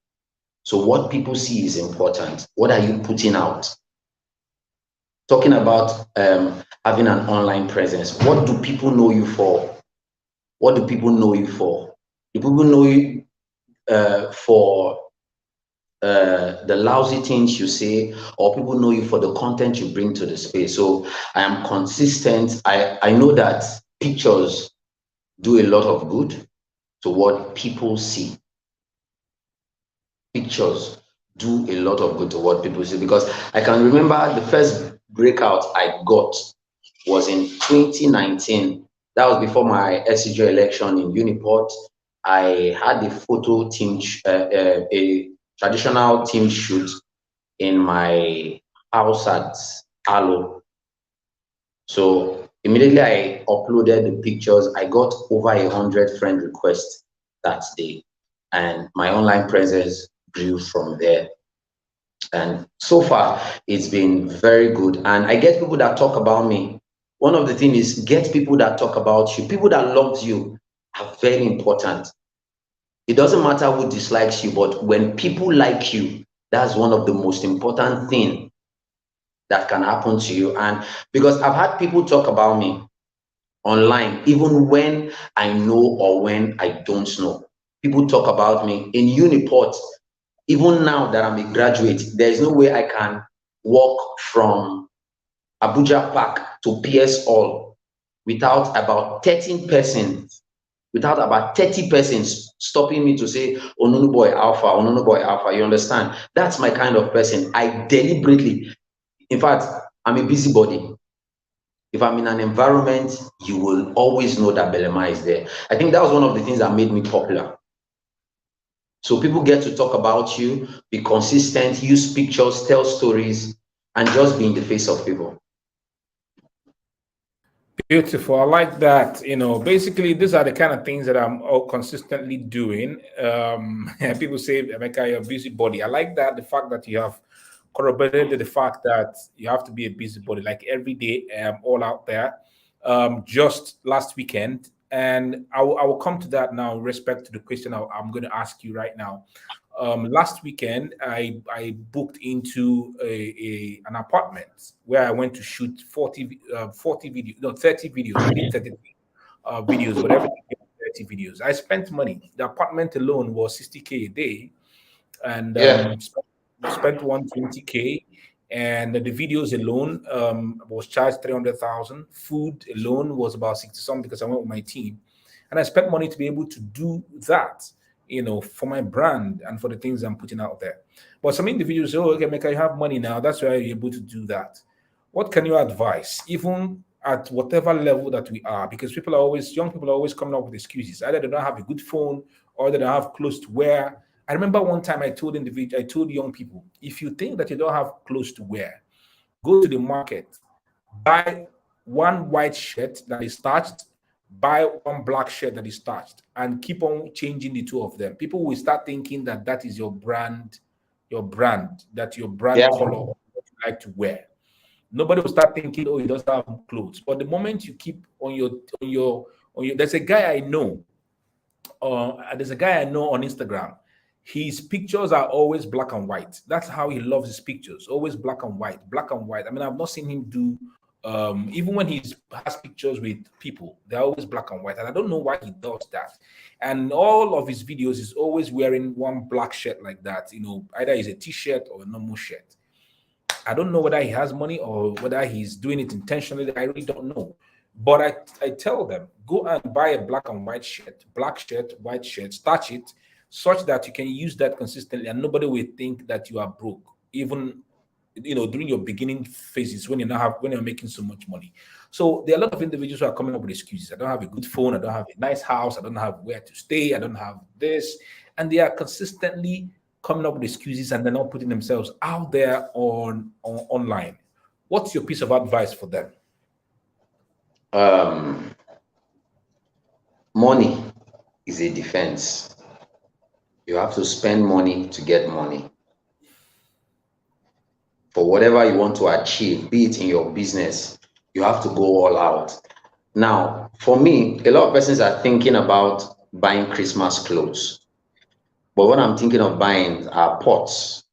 So what people see is important. What are you putting out? Talking about having an online presence, what do people know you for? What do people know you for? Do people know you for the lousy things you say, or people know you for the content you bring to the space? So I am consistent. I know that pictures do a lot of good to what people see. Pictures do a lot of good to what people see, because I can remember the first breakout I got was in 2019. That was before my SCJ election in Uniport. I had a photo team, a traditional team shoot in my house at Alo. So immediately I uploaded the pictures. I got over 100 friend requests that day, and my online presence grew from there. And so far, it's been very good. And I get people that talk about me. One of the things is get people that talk about you. People that love you are very important. It doesn't matter who dislikes you, but when people like you, that's one of the most important things that can happen to you. And because I've had people talk about me online, even when I know or when I don't know. People talk about me in Uniport. Even now that I'm a graduate, there's no way I can walk from Abuja Park to PS Hall without about 13 persons, without about 30 persons stopping me to say, Onunuboy Alpha, Onunuboy Alpha. You understand? That's my kind of person. I deliberately, in fact, I'm a busybody. If I'm in an environment, you will always know that Belema is there. I think that was one of the things that made me popular. So people get to talk about you, be consistent, use pictures, tell stories, and just be in the face of people. Beautiful. I like that. Basically, these are the kind of things that I'm all consistently doing. And people say, Emeka, you're a busybody. I like that. The fact that you have corroborated the fact that you have to be a busybody, like every day, all out there. Just last weekend, and I will come to that now in respect to the question I'm going to ask you right now. Last weekend, I booked into an apartment where I went to shoot 40 videos, no, 30 videos. I did 30 videos, but everything 30 videos. I spent money. The apartment alone was 60K a day, and Yeah. spent 120K. And the videos alone was charged 300,000. Food alone was about 60 something because I went with my team, and I spent money to be able to do that, for my brand and for the things I'm putting out there. But some individuals say, "Oh, okay, Mecca, you have money now. That's why you're able to do that." What can you advise, even at whatever level that we are? Because young people are always coming up with excuses. Either they don't have a good phone or they don't have clothes to wear. I remember one time I told young people, if you think that you don't have clothes to wear, go to the market, buy one white shirt that is starched, buy one black shirt that is starched, and keep on changing the two of them. People will start thinking that that is that your brand Yeah. color, what you like to wear. Nobody will start thinking, oh, he doesn't have clothes. But the moment you keep there's a guy I know on Instagram. His pictures are always black and white. That's how he loves his pictures. Always black and white, black and white. I mean, I've not seen him do even when he has pictures with people, they're always black and white. And I don't know why he does that. And all of his videos is always wearing one black shirt like that. Either it's a t-shirt or a normal shirt. I don't know whether he has money or whether he's doing it intentionally. I really don't know. But I tell them, go and buy a black and white shirt, black shirt, white shirt, starch it, such that you can use that consistently and nobody will think that you are broke, even during your beginning phases when when you're making so much money. So there are a lot of individuals who are coming up with excuses. I don't have a good phone, I don't have a nice house, I don't have where to stay, I don't have this. And they are consistently coming up with excuses and they're not putting themselves out there on online. What's your piece of advice for them? Um, Money is a defense. You have to spend money to get money for whatever you want to achieve, be it in your business. You have to go all out. Now, for me, a lot of persons are thinking about buying Christmas clothes, but what I'm thinking of buying are pots.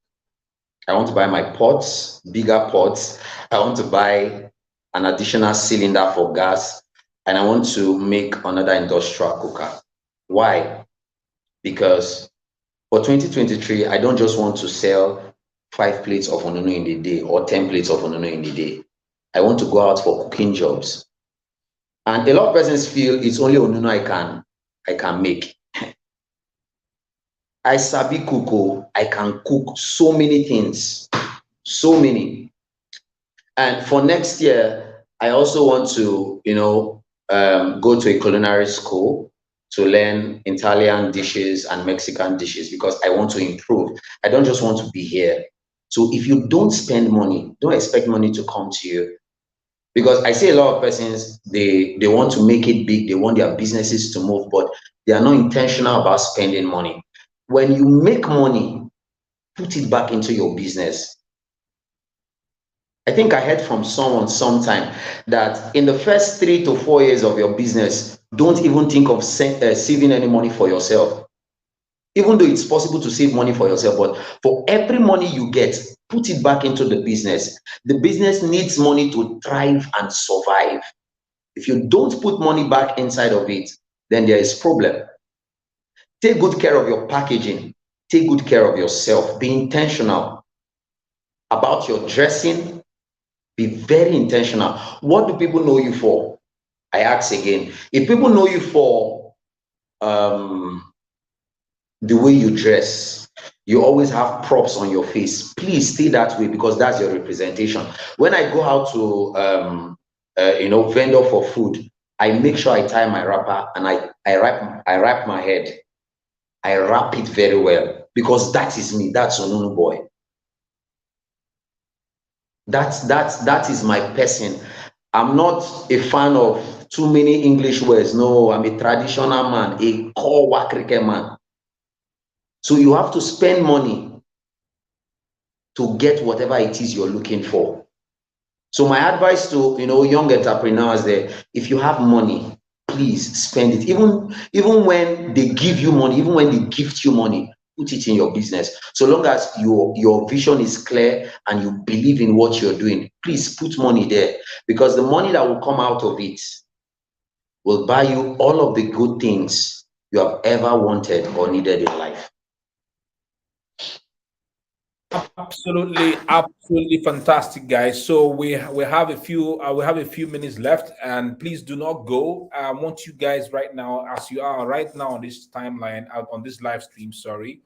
I want to buy my pots, bigger pots. I want to buy an additional cylinder for gas, and I want to make another industrial cooker. Why? Because for 2023, I don't just want to sell 5 plates of Onunu in the day or 10 plates of Onunu in the day. I want to go out for cooking jobs. And a lot of persons feel it's only Onunu I can make. I sabi cook, I can cook so many things, so many. And for next year, I also want to, go to a culinary school to learn Italian dishes and Mexican dishes because I want to improve. I don't just want to be here. So if you don't spend money, don't expect money to come to you. Because I see a lot of persons, they want to make it big, they want their businesses to move, but they are not intentional about spending money. When you make money, put it back into your business. I think I heard from someone sometime that in the first 3 to 4 years of your business, don't even think of saving any money for yourself. Even though it's possible to save money for yourself, but for every money you get, put it back into the business. The business needs money to thrive and survive. If you don't put money back inside of it, then there is problem. Take good care of your packaging. Take good care of yourself. Be intentional about your dressing. Be very intentional. What do people know you for? I ask again. If people know you for the way you dress, you always have props on your face, please stay that way because that's your representation. When I go out to vendor for food, I make sure I tie my wrapper and I wrap my head. I wrap it very well because that is me. That's Onunuboy. That is my person. I'm not a fan of too many English words. No, I'm a traditional man, a core Okrika man. So you have to spend money to get whatever it is you're looking for. So my advice to young entrepreneurs there, if you have money, please spend it. Even when they give you money, even when they gift you money, put it in your business. So long as your vision is clear and you believe in what you're doing, please put money there because the money that will come out of it will buy you all of the good things you have ever wanted or needed in life. Absolutely, absolutely fantastic, guys. So we have a few minutes left, and please do not go. I want you guys right now, as you are right now on this timeline, on this live stream. Sorry,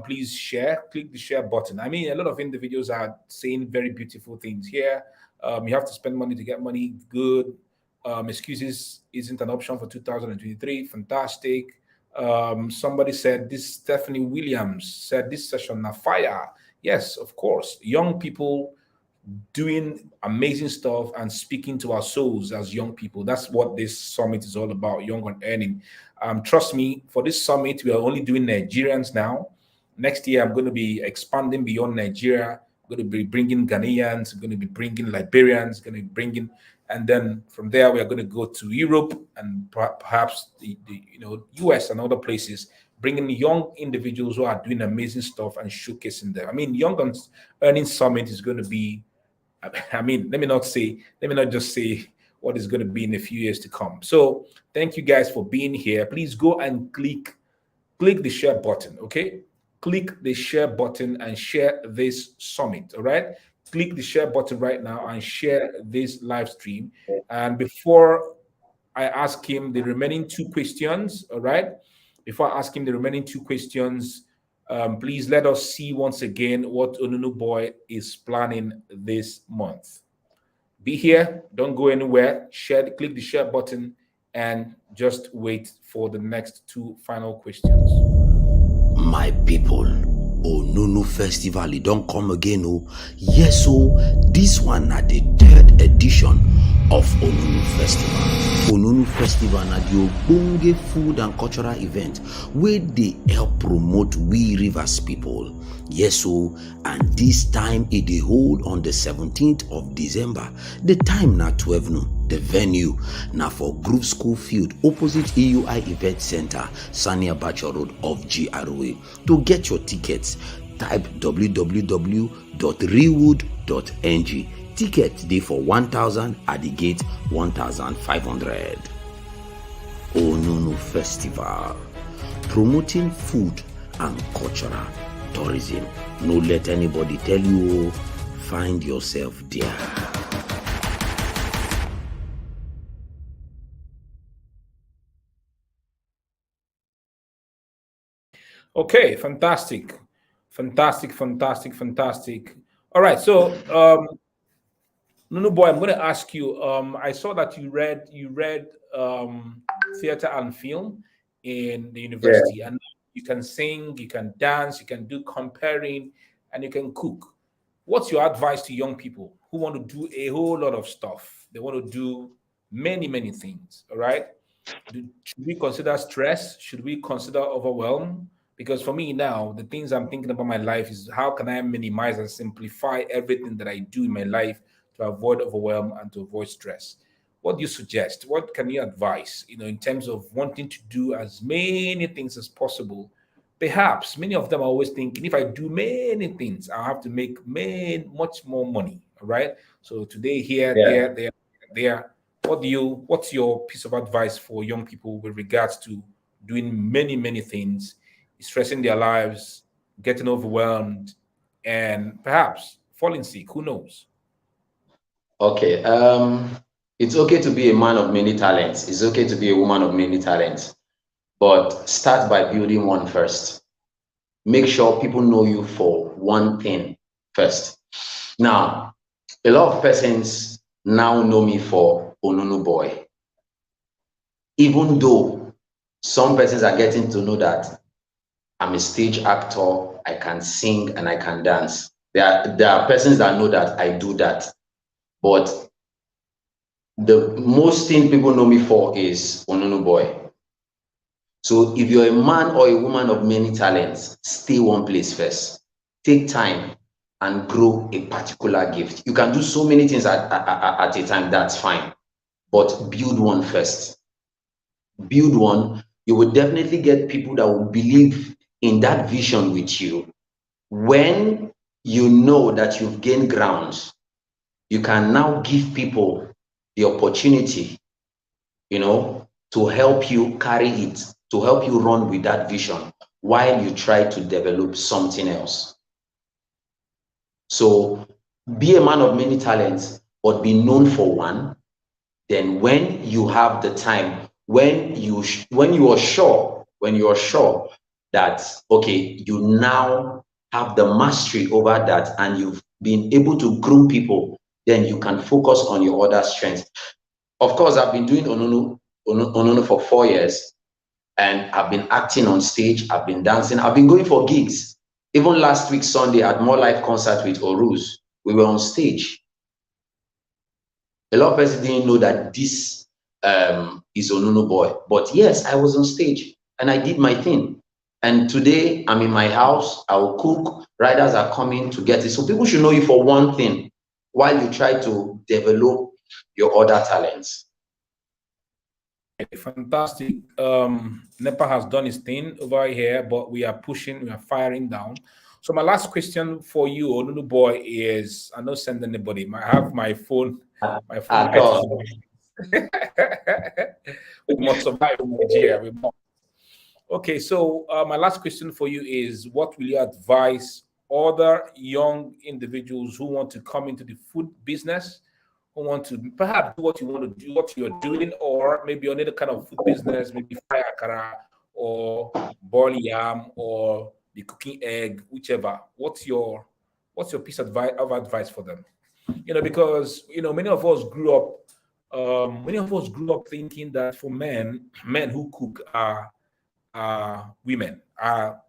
please share. Click the share button. I mean, a lot of individuals are saying very beautiful things here. You have to spend money to get money. Good. Excuses isn't an option for 2023. Fantastic. Somebody said this. Stephanie Williams said this session na fire. Yes, of course. Young people doing amazing stuff and speaking to our souls as young people. That's what this summit is all about, young and earning. Trust me, for this summit, we are only doing Nigerians now. Next year, I'm going to be expanding beyond Nigeria. I'm going to be bringing Ghanaians, I'm going to be bringing Liberians, going to be bringing, and then from there, we are going to go to Europe and perhaps the US and other places, bringing young individuals who are doing amazing stuff and showcasing them. I mean, Young and Earning Summit is going to be, I mean, let me not just say what is going to be in a few years to come. So thank you guys for being here. Please go and click the share button, okay? Click the share button and share this summit, all right? click the share button right now and share this live stream. And before I ask him the remaining two questions, all right? Before I ask him the remaining two questions, please let us see once again what Onunuboy is planning this month. Be here, don't go anywhere. Share, click the share button, and just wait for the next two final questions. My people, Onunu Festival, it don't come again. Oh, yes, so this one at the third edition of Onunu Festival. Onunu Festival na the ogbonge food and cultural event where they help promote we rivers people. Yes, so and this time it dey hold on the 17th of December. The time na 12 noon. The venue now for Grove School Field opposite EUI Event Center, Sania Bacha Road of GROA. To get your tickets, type www.rewood.ng. Ticket day for 1,000 at the gate 1,500. Onunu Festival, promoting food and cultural tourism. No let anybody tell you, find yourself there. Okay, fantastic. Fantastic. All right, so Onunuboy, I'm going to ask you. I saw that you read theater and film in the university, and you can sing, you can dance, you can do comparing, and you can cook. What's your advice to young people who want to do a whole lot of stuff? They want to do many things. All right. Should we consider stress? Should we consider overwhelm? Because for me now, the things I'm thinking about my life is how can I minimize and simplify everything that I do in my life to avoid overwhelm and to avoid stress. What do you suggest? What can you advise, in terms of wanting to do as many things as possible? Perhaps many of them are always thinking, if I do many things, I'll have to make much more money. All right. So today, here, there. What's your piece of advice for young people with regards to doing many things, stressing their lives, getting overwhelmed, and perhaps falling sick? Who knows? Okay. It's okay to be a man of many talents. It's okay to be a woman of many talents. But start by building one first. Make sure people know you for one thing first. Now, a lot of persons now know me for Onunuboy. Even though some persons are getting to know that I'm a stage actor, I can sing and I can dance. There are persons that know that I do that. But the most thing people know me for is Onunuboy. So if you're a man or a woman of many talents, stay one place first. Take time and grow a particular gift. You can do so many things at a time, that's fine. But build one first. Build one. You will definitely get people that will believe in that vision with you. When you know that you've gained grounds, you can now give people the opportunity, to help you carry it, to help you run with that vision while you try to develop something else. So be a man of many talents, but be known for one. Then when you have the time, when you are sure that, okay, you now have the mastery over that and you've been able to groom people, then you can focus on your other strengths. Of course, I've been doing Onunu for 4 years, and I've been acting on stage, I've been dancing, I've been going for gigs. Even last week, Sunday, at More Life concert with Oruz, we were on stage. A lot of people didn't know that this is Onunuboy. But yes, I was on stage and I did my thing. And today I'm in my house, I will cook, riders are coming to get it. So people should know you for one thing while you try to develop your other talents. Fantastic. NEPA has done his thing over here, but we are pushing, we are firing down. So my last question for you, Onunuboy, is I don't send anybody. I have my phone. My phone. We must survive in Nigeria. Okay, so my last question for you is: what will you advise other young individuals who want to come into the food business, who want to perhaps do what you want to do, what you're doing, or maybe another kind of food business, maybe fry akara or boil yam or the cooking egg, whichever. What's your piece of advice for them? Because many of us grew up thinking that for men who cook are women, are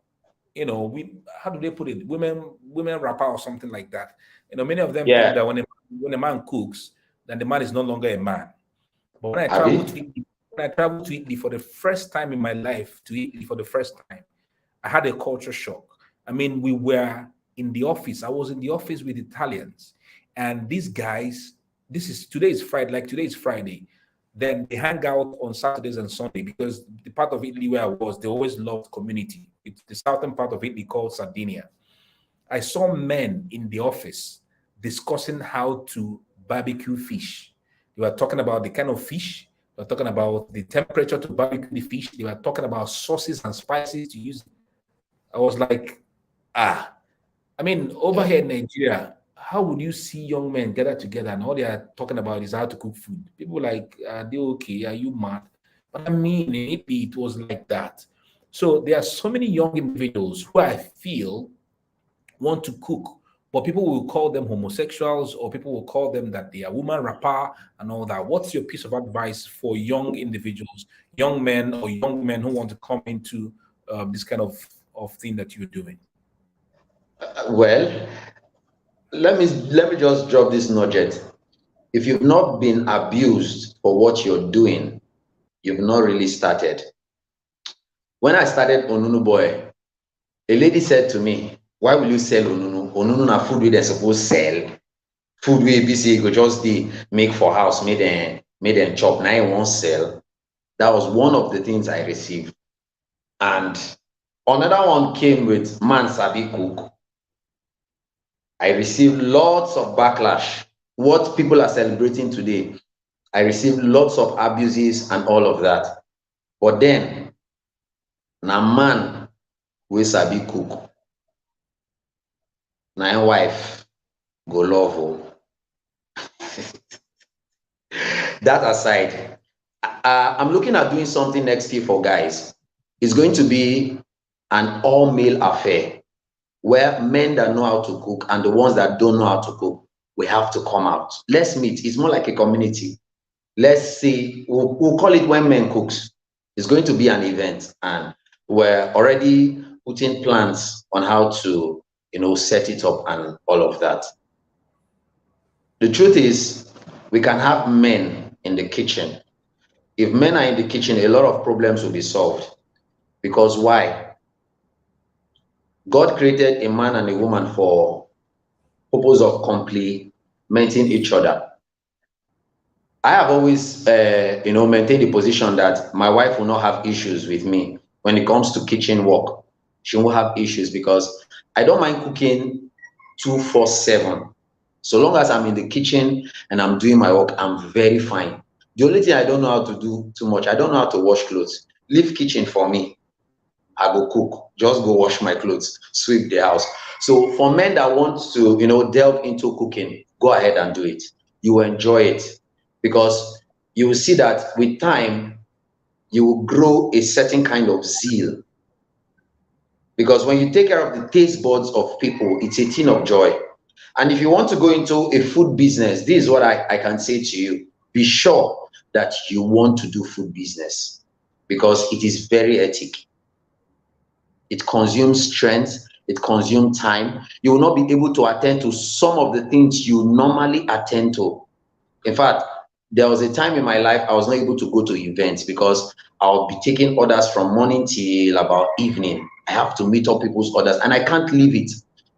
we how do they put it, women rapper or something like that. Many of them think Yeah, that when a man cooks, then the man is no longer a man. But Abby. when I traveled to Italy for the first time in my life, to Italy for the first time, I had a culture shock. I mean, we were in the office. I was in the office with Italians, and these guys. Today is Friday. Like today is Friday. Then they hang out on Saturdays and Sunday because the part of Italy where I was, they always loved community. It's the southern part of Italy called Sardinia. I saw men in the office discussing how to barbecue fish. They were talking about the kind of fish. They were talking about the temperature to barbecue the fish. They were talking about sauces and spices to use. I was like, ah. I mean, over here in Nigeria, how would you see young men gather together and all they are talking about is how to cook food? People like, are they okay? Are you mad? But I mean, maybe it was like that. So there are so many young individuals who I feel want to cook, but people will call them homosexuals or people will call them that they are woman rapper and all that. What's your piece of advice for young individuals, young men or young men who want to come into this kind of thing that you're doing? Well, let me just drop this nugget. If you've not been abused for what you're doing, you've not really started. When I started Onunuboy, a lady said to me, "Why will you sell Onunu? Onunu na food we they suppose sell. Food we ABC go just the make for house, made them chop. Now I won't sell." That was one of the things I received. And another one came with man sabi cook. I received lots of backlash. What people are celebrating today, I received lots of abuses and all of that. But then, na man wey sabi cook, na him wife go love o. That aside, I'm looking at doing something next year for guys. It's going to be an all-male affair where men that know how to cook and the ones that don't know how to cook, we have to come out. Let's meet. It's more like a community. Let's see. We'll call it When Men Cooks. It's going to be an event, and we're already putting plans on how to, set it up and all of that. The truth is, we can have men in the kitchen. If men are in the kitchen, a lot of problems will be solved. Because why? God created a man and a woman for purpose of complementing each other. I have always, maintained the position that my wife will not have issues with me when it comes to kitchen work. She won't have issues because I don't mind cooking 2-4-7. So long as I'm in the kitchen and I'm doing my work, I'm very fine. The only thing I don't know how to do too much, I don't know how to wash clothes. Leave kitchen for me. I go cook. Just go wash my clothes, sweep the house. So for men that want to, delve into cooking, go ahead and do it. You will enjoy it because you will see that with time, you will grow a certain kind of zeal. Because when you take care of the taste buds of people, it's a thing of joy. And if you want to go into a food business, this is what I can say to you. Be sure that you want to do food business because it is very ethical. It consumes strength, it consumes time. You will not be able to attend to some of the things you normally attend to. In fact, there was a time in my life I was not able to go to events because I'll be taking orders from morning till about evening. I have to meet up people's orders and I can't leave it.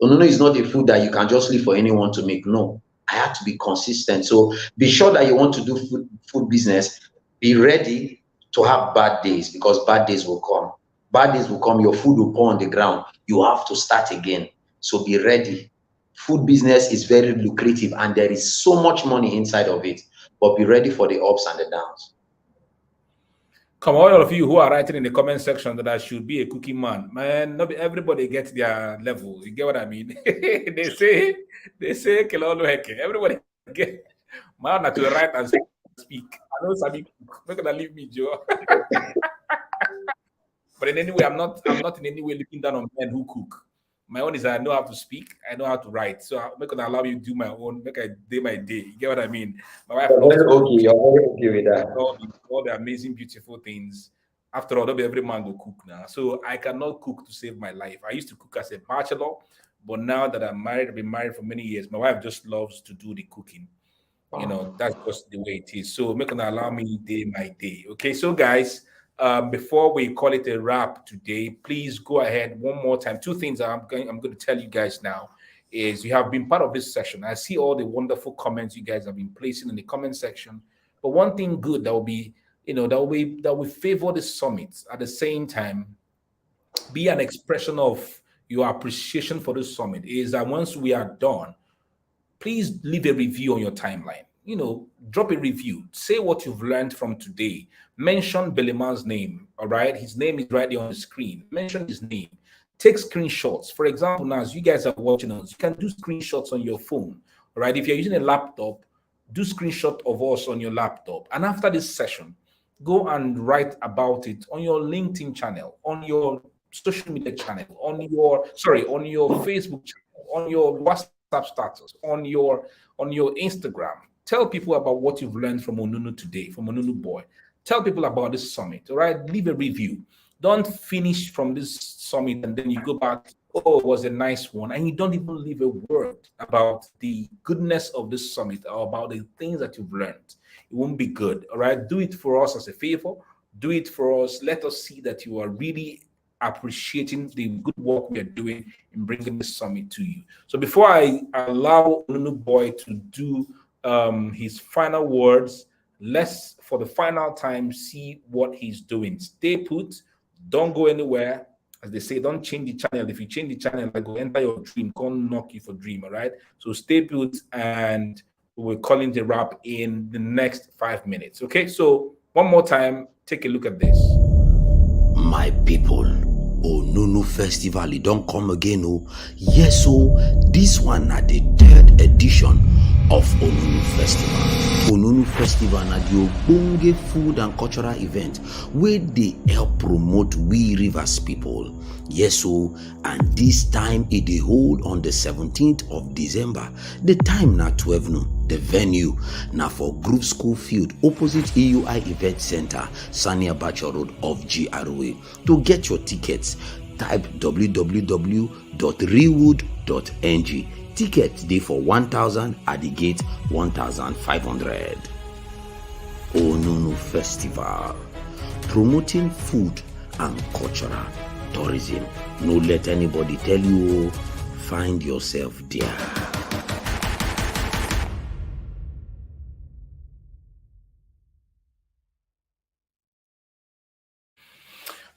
No, is not a food that you can just leave for anyone to make. No, I have to be consistent. So be sure that you want to do food business. Be ready to have bad days because bad days will come. Bad days will come, your food will pour on the ground. You have to start again. So be ready. Food business is very lucrative and there is so much money inside of it. But be ready for the ups and the downs. Come on, all of you who are writing in the comment section that I should be a cookie man, man. Not everybody gets their level. You get what I mean? they say Kelolo Heke. Everybody get man to write and speak. I know Sabi cook. Not gonna leave me, Joe. But in any way, I'm not in any way looking down on men who cook. My own is I know how to speak, I know how to write. So I'm not gonna allow you to do my own, make I day my day. You get what I mean? My wife You're loves very to okay. cook. She You're very okay with does that. all the amazing, beautiful things. After all, not every man will cook now. So I cannot cook to save my life. I used to cook as a bachelor, but now that I'm married, I've been married for many years. My wife just loves to do the cooking. That's just the way it is. So make gonna allow me day my day. Okay, so guys, before we call it a wrap today, please go ahead one more time. Two things I'm going to tell you guys now is you have been part of this session. I see all the wonderful comments you guys have been placing in the comment section. But one thing good that will be, that will favor the summit at the same time be an expression of your appreciation for the summit is that once we are done, please leave a review on your timeline. Drop a review. Say what you've learned from today. Mention Belema's name. All right. His name is right there on the screen. Mention his name. Take screenshots. For example, now as you guys are watching us, you can do screenshots on your phone. All right. If you're using a laptop, do screenshot of us on your laptop. And after this session, go and write about it on your LinkedIn channel, on your social media channel, on your Facebook channel, on your WhatsApp status, on your Instagram. Tell people about what you've learned from Onunu today, from Onunuboy. Tell people about this summit. All right, leave a review. Don't finish from this summit and then you go back. Oh, it was a nice one, and you don't even leave a word about the goodness of this summit or about the things that you've learned. It won't be good. All right, do it for us as a favor. Do it for us. Let us see that you are really appreciating the good work we are doing in bringing this summit to you. So before I allow Onunuboy to do his final words, let's for the final time see what he's doing. Stay put. Don't go anywhere. As they say, don't change the channel. If you change the channel, I go enter your dream. Can't knock you for dream. All right. So stay put, and we're calling the wrap in the next 5 minutes. Okay. So one more time, take a look at this. My people, Onunu Festival, it don't come again. Oh, yes, so this one at the third edition of Onunu Festival. Onunu Festival na the ogbonge food and cultural event where they help promote we rivers people. Yes, so and this time it dey hold on the 17th of December. The time na 12 noon. The venue now for Group School Field opposite EUI Event Center, Sania Bacha Road of GROA. To get your tickets, type www.rewood.ng. Tickets dey for 1,000 at the gate 1,500. Onunu Festival, promoting food and cultural tourism. No let anybody tell you, find yourself there.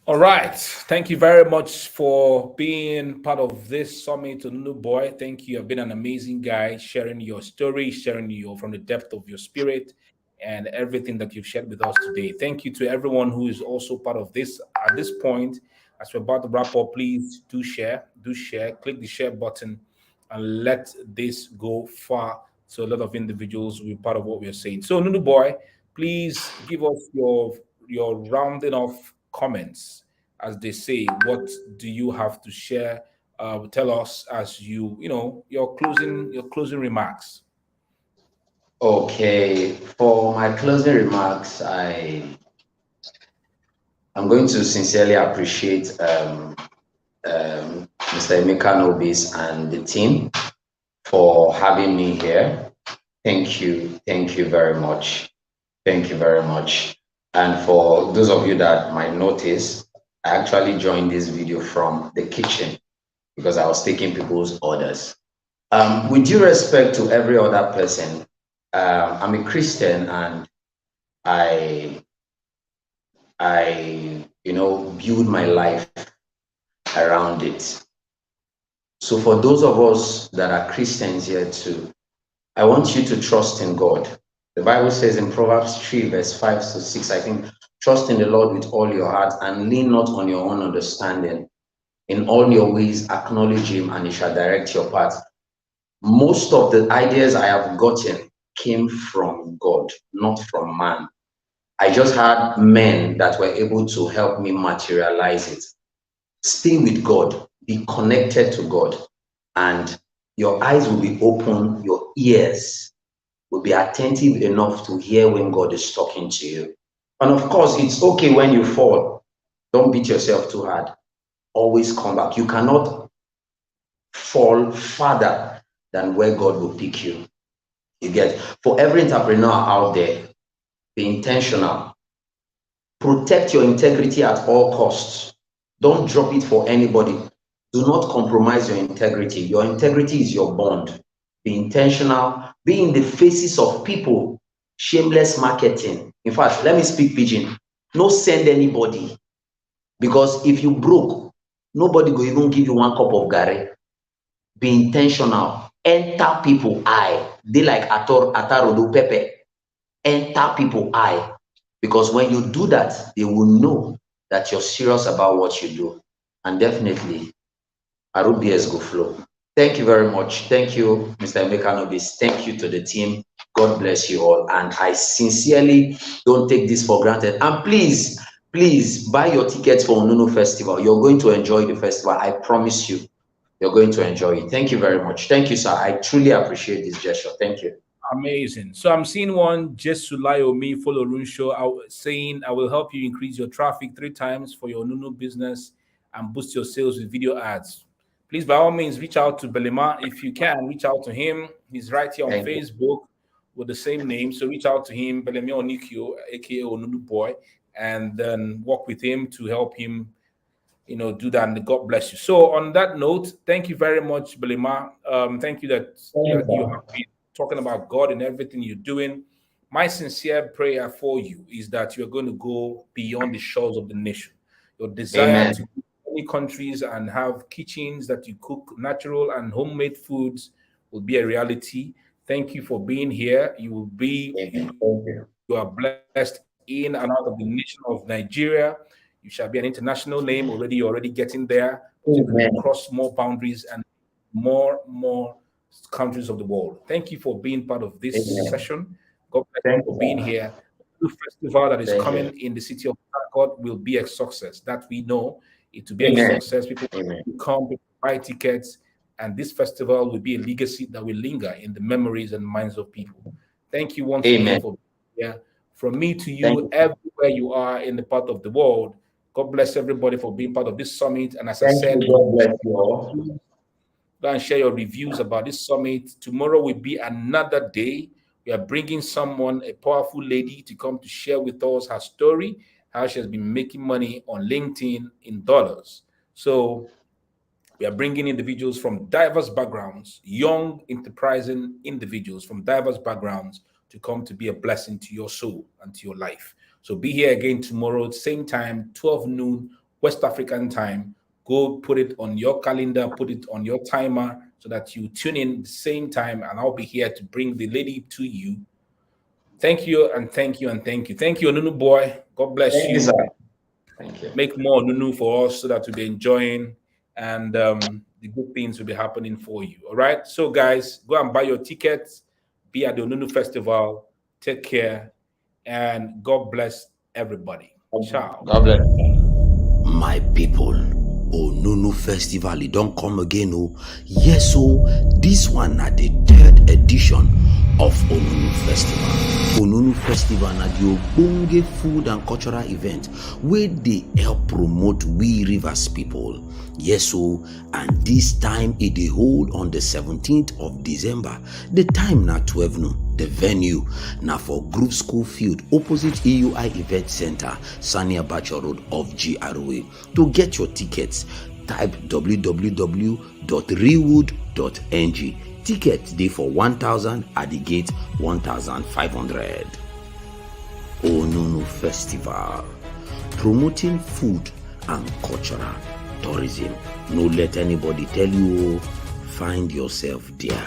All right. Thank you very much for being part of this summit, Onunuboy. Thank you. You've been an amazing guy, sharing your story, sharing your from the depth of your spirit and everything that you've shared with us today. Thank you to everyone who is also part of this at this point. As we're about to wrap up, please do share, click the share button and let this go far so a lot of individuals will be part of what we're saying. So, Onunuboy, please give us your rounding off comments, as they say. What do you have to share? Tell us as your closing remarks. Okay, for my closing remarks, I'm going to sincerely appreciate Mr. Emeka Nobis and the team for having me here. Thank you very much. Thank you very much. And for those of you that might notice, I actually joined this video from the kitchen because I was taking people's orders. With due respect to every other person, I'm a Christian and I build my life around it. So for those of us that are Christians here too, I want you to trust in God. The Bible says in Proverbs 3, verse 5 to 6, I think, trust in the Lord with all your heart and lean not on your own understanding. In all your ways, acknowledge him and he shall direct your path. Most of the ideas I have gotten came from God, not from man. I just had men that were able to help me materialize it. Stay with God, be connected to God, and your eyes will be open, your ears will be attentive enough to hear when God is talking to you. And of course, it's okay when you fall. Don't beat yourself too hard. Always come back. You cannot fall farther than where God will pick you. You get, for every entrepreneur out there, be intentional. Protect your integrity at all costs. Don't drop it for anybody. Do not compromise your integrity. Your integrity is your bond. Be intentional. Be in the faces of people. Shameless marketing. In fact, let me speak pidgin. No send anybody. Because if you broke, nobody will even give you 1 cup of garri. Be intentional. Enter people eye. They like atarodo pepe. Enter people eye. Because when you do that, they will know that you're serious about what you do. And definitely, Arubias go flow. Thank you very much. Thank you, Mr. Emeka Nobis. Thank you to the team. God bless you all. And I sincerely don't take this for granted. And please, please buy your tickets for Onunu Festival. You're going to enjoy the festival. I promise you, you're going to enjoy it. Thank you very much. Thank you, sir. I truly appreciate this gesture. Thank you. Amazing. So I'm seeing one just Sulayomi follow Runshow saying, I will help you increase your traffic 3 times for your Nunu business and boost your sales with video ads. Please, by all means, reach out to Belema. If you can, reach out to him. He's right here on Facebook with the same name. So reach out to him, Belema Onikio, a.k.a. Onunuboy, and then work with him to help him, do that. And God bless you. So on that note, thank you very much, Belema. Thank you that you have been talking about God and everything you're doing. My sincere prayer for you is that you're going to go beyond the shores of the nation. Your desire to go to many countries and have kitchens that you cook natural and homemade foods will be a reality. Thank you for being here. You will be, you are blessed in and out of the nation of Nigeria. You shall be an international name. You're already getting there. You will cross more boundaries and more countries of the world. Thank you for being part of this session. God bless you for being here. The festival that is coming in the city of Harcourt will be a success. That we know it will be a success. People will come, people buy tickets, and this festival will be a legacy that will linger in the memories and minds of people. Thank you once again for being here. From me to you, everywhere you are in the part of the world, God bless everybody for being part of this summit. And as I said, God bless you all. Go and share your reviews about this summit. Tomorrow will be another day. We are bringing someone, a powerful lady, to come to share with us her story, how she has been making money on LinkedIn in dollars. So we are bringing individuals from diverse backgrounds, young, enterprising individuals from diverse backgrounds to come to be a blessing to your soul and to your life. So be here again tomorrow, same time, 12 noon, West African time. Go put it on your calendar, put it on your timer so that you tune in the same time, and I'll be here to bring the lady to you. Thank you, and thank you, and thank you. Thank you, Onunuboy. God bless you. Thank you. Make more Onunu for us so that we'll be enjoying, and the good things will be happening for you. All right? So, guys, go and buy your tickets. Be at the Onunu Festival. Take care, and God bless everybody. Ciao. God bless. My people, Onunu Festival, it don't come again. Oh, yes, so this one na the 3rd edition of Onunu Festival. Onunu Festival na the ogbonge food and cultural event where they help promote we Rivers people. Yes, so and this time it dey hold on the 17th of December. The time na 12 noon. The venue now for Group School Field opposite EUI Event Center, Sania Bacha Road of GROA. To get your tickets, type www.rewood.ng. Tickets day for 1,000 at the gate 1,500. Onunu Festival, promoting food and cultural tourism. No let anybody tell you, find yourself there.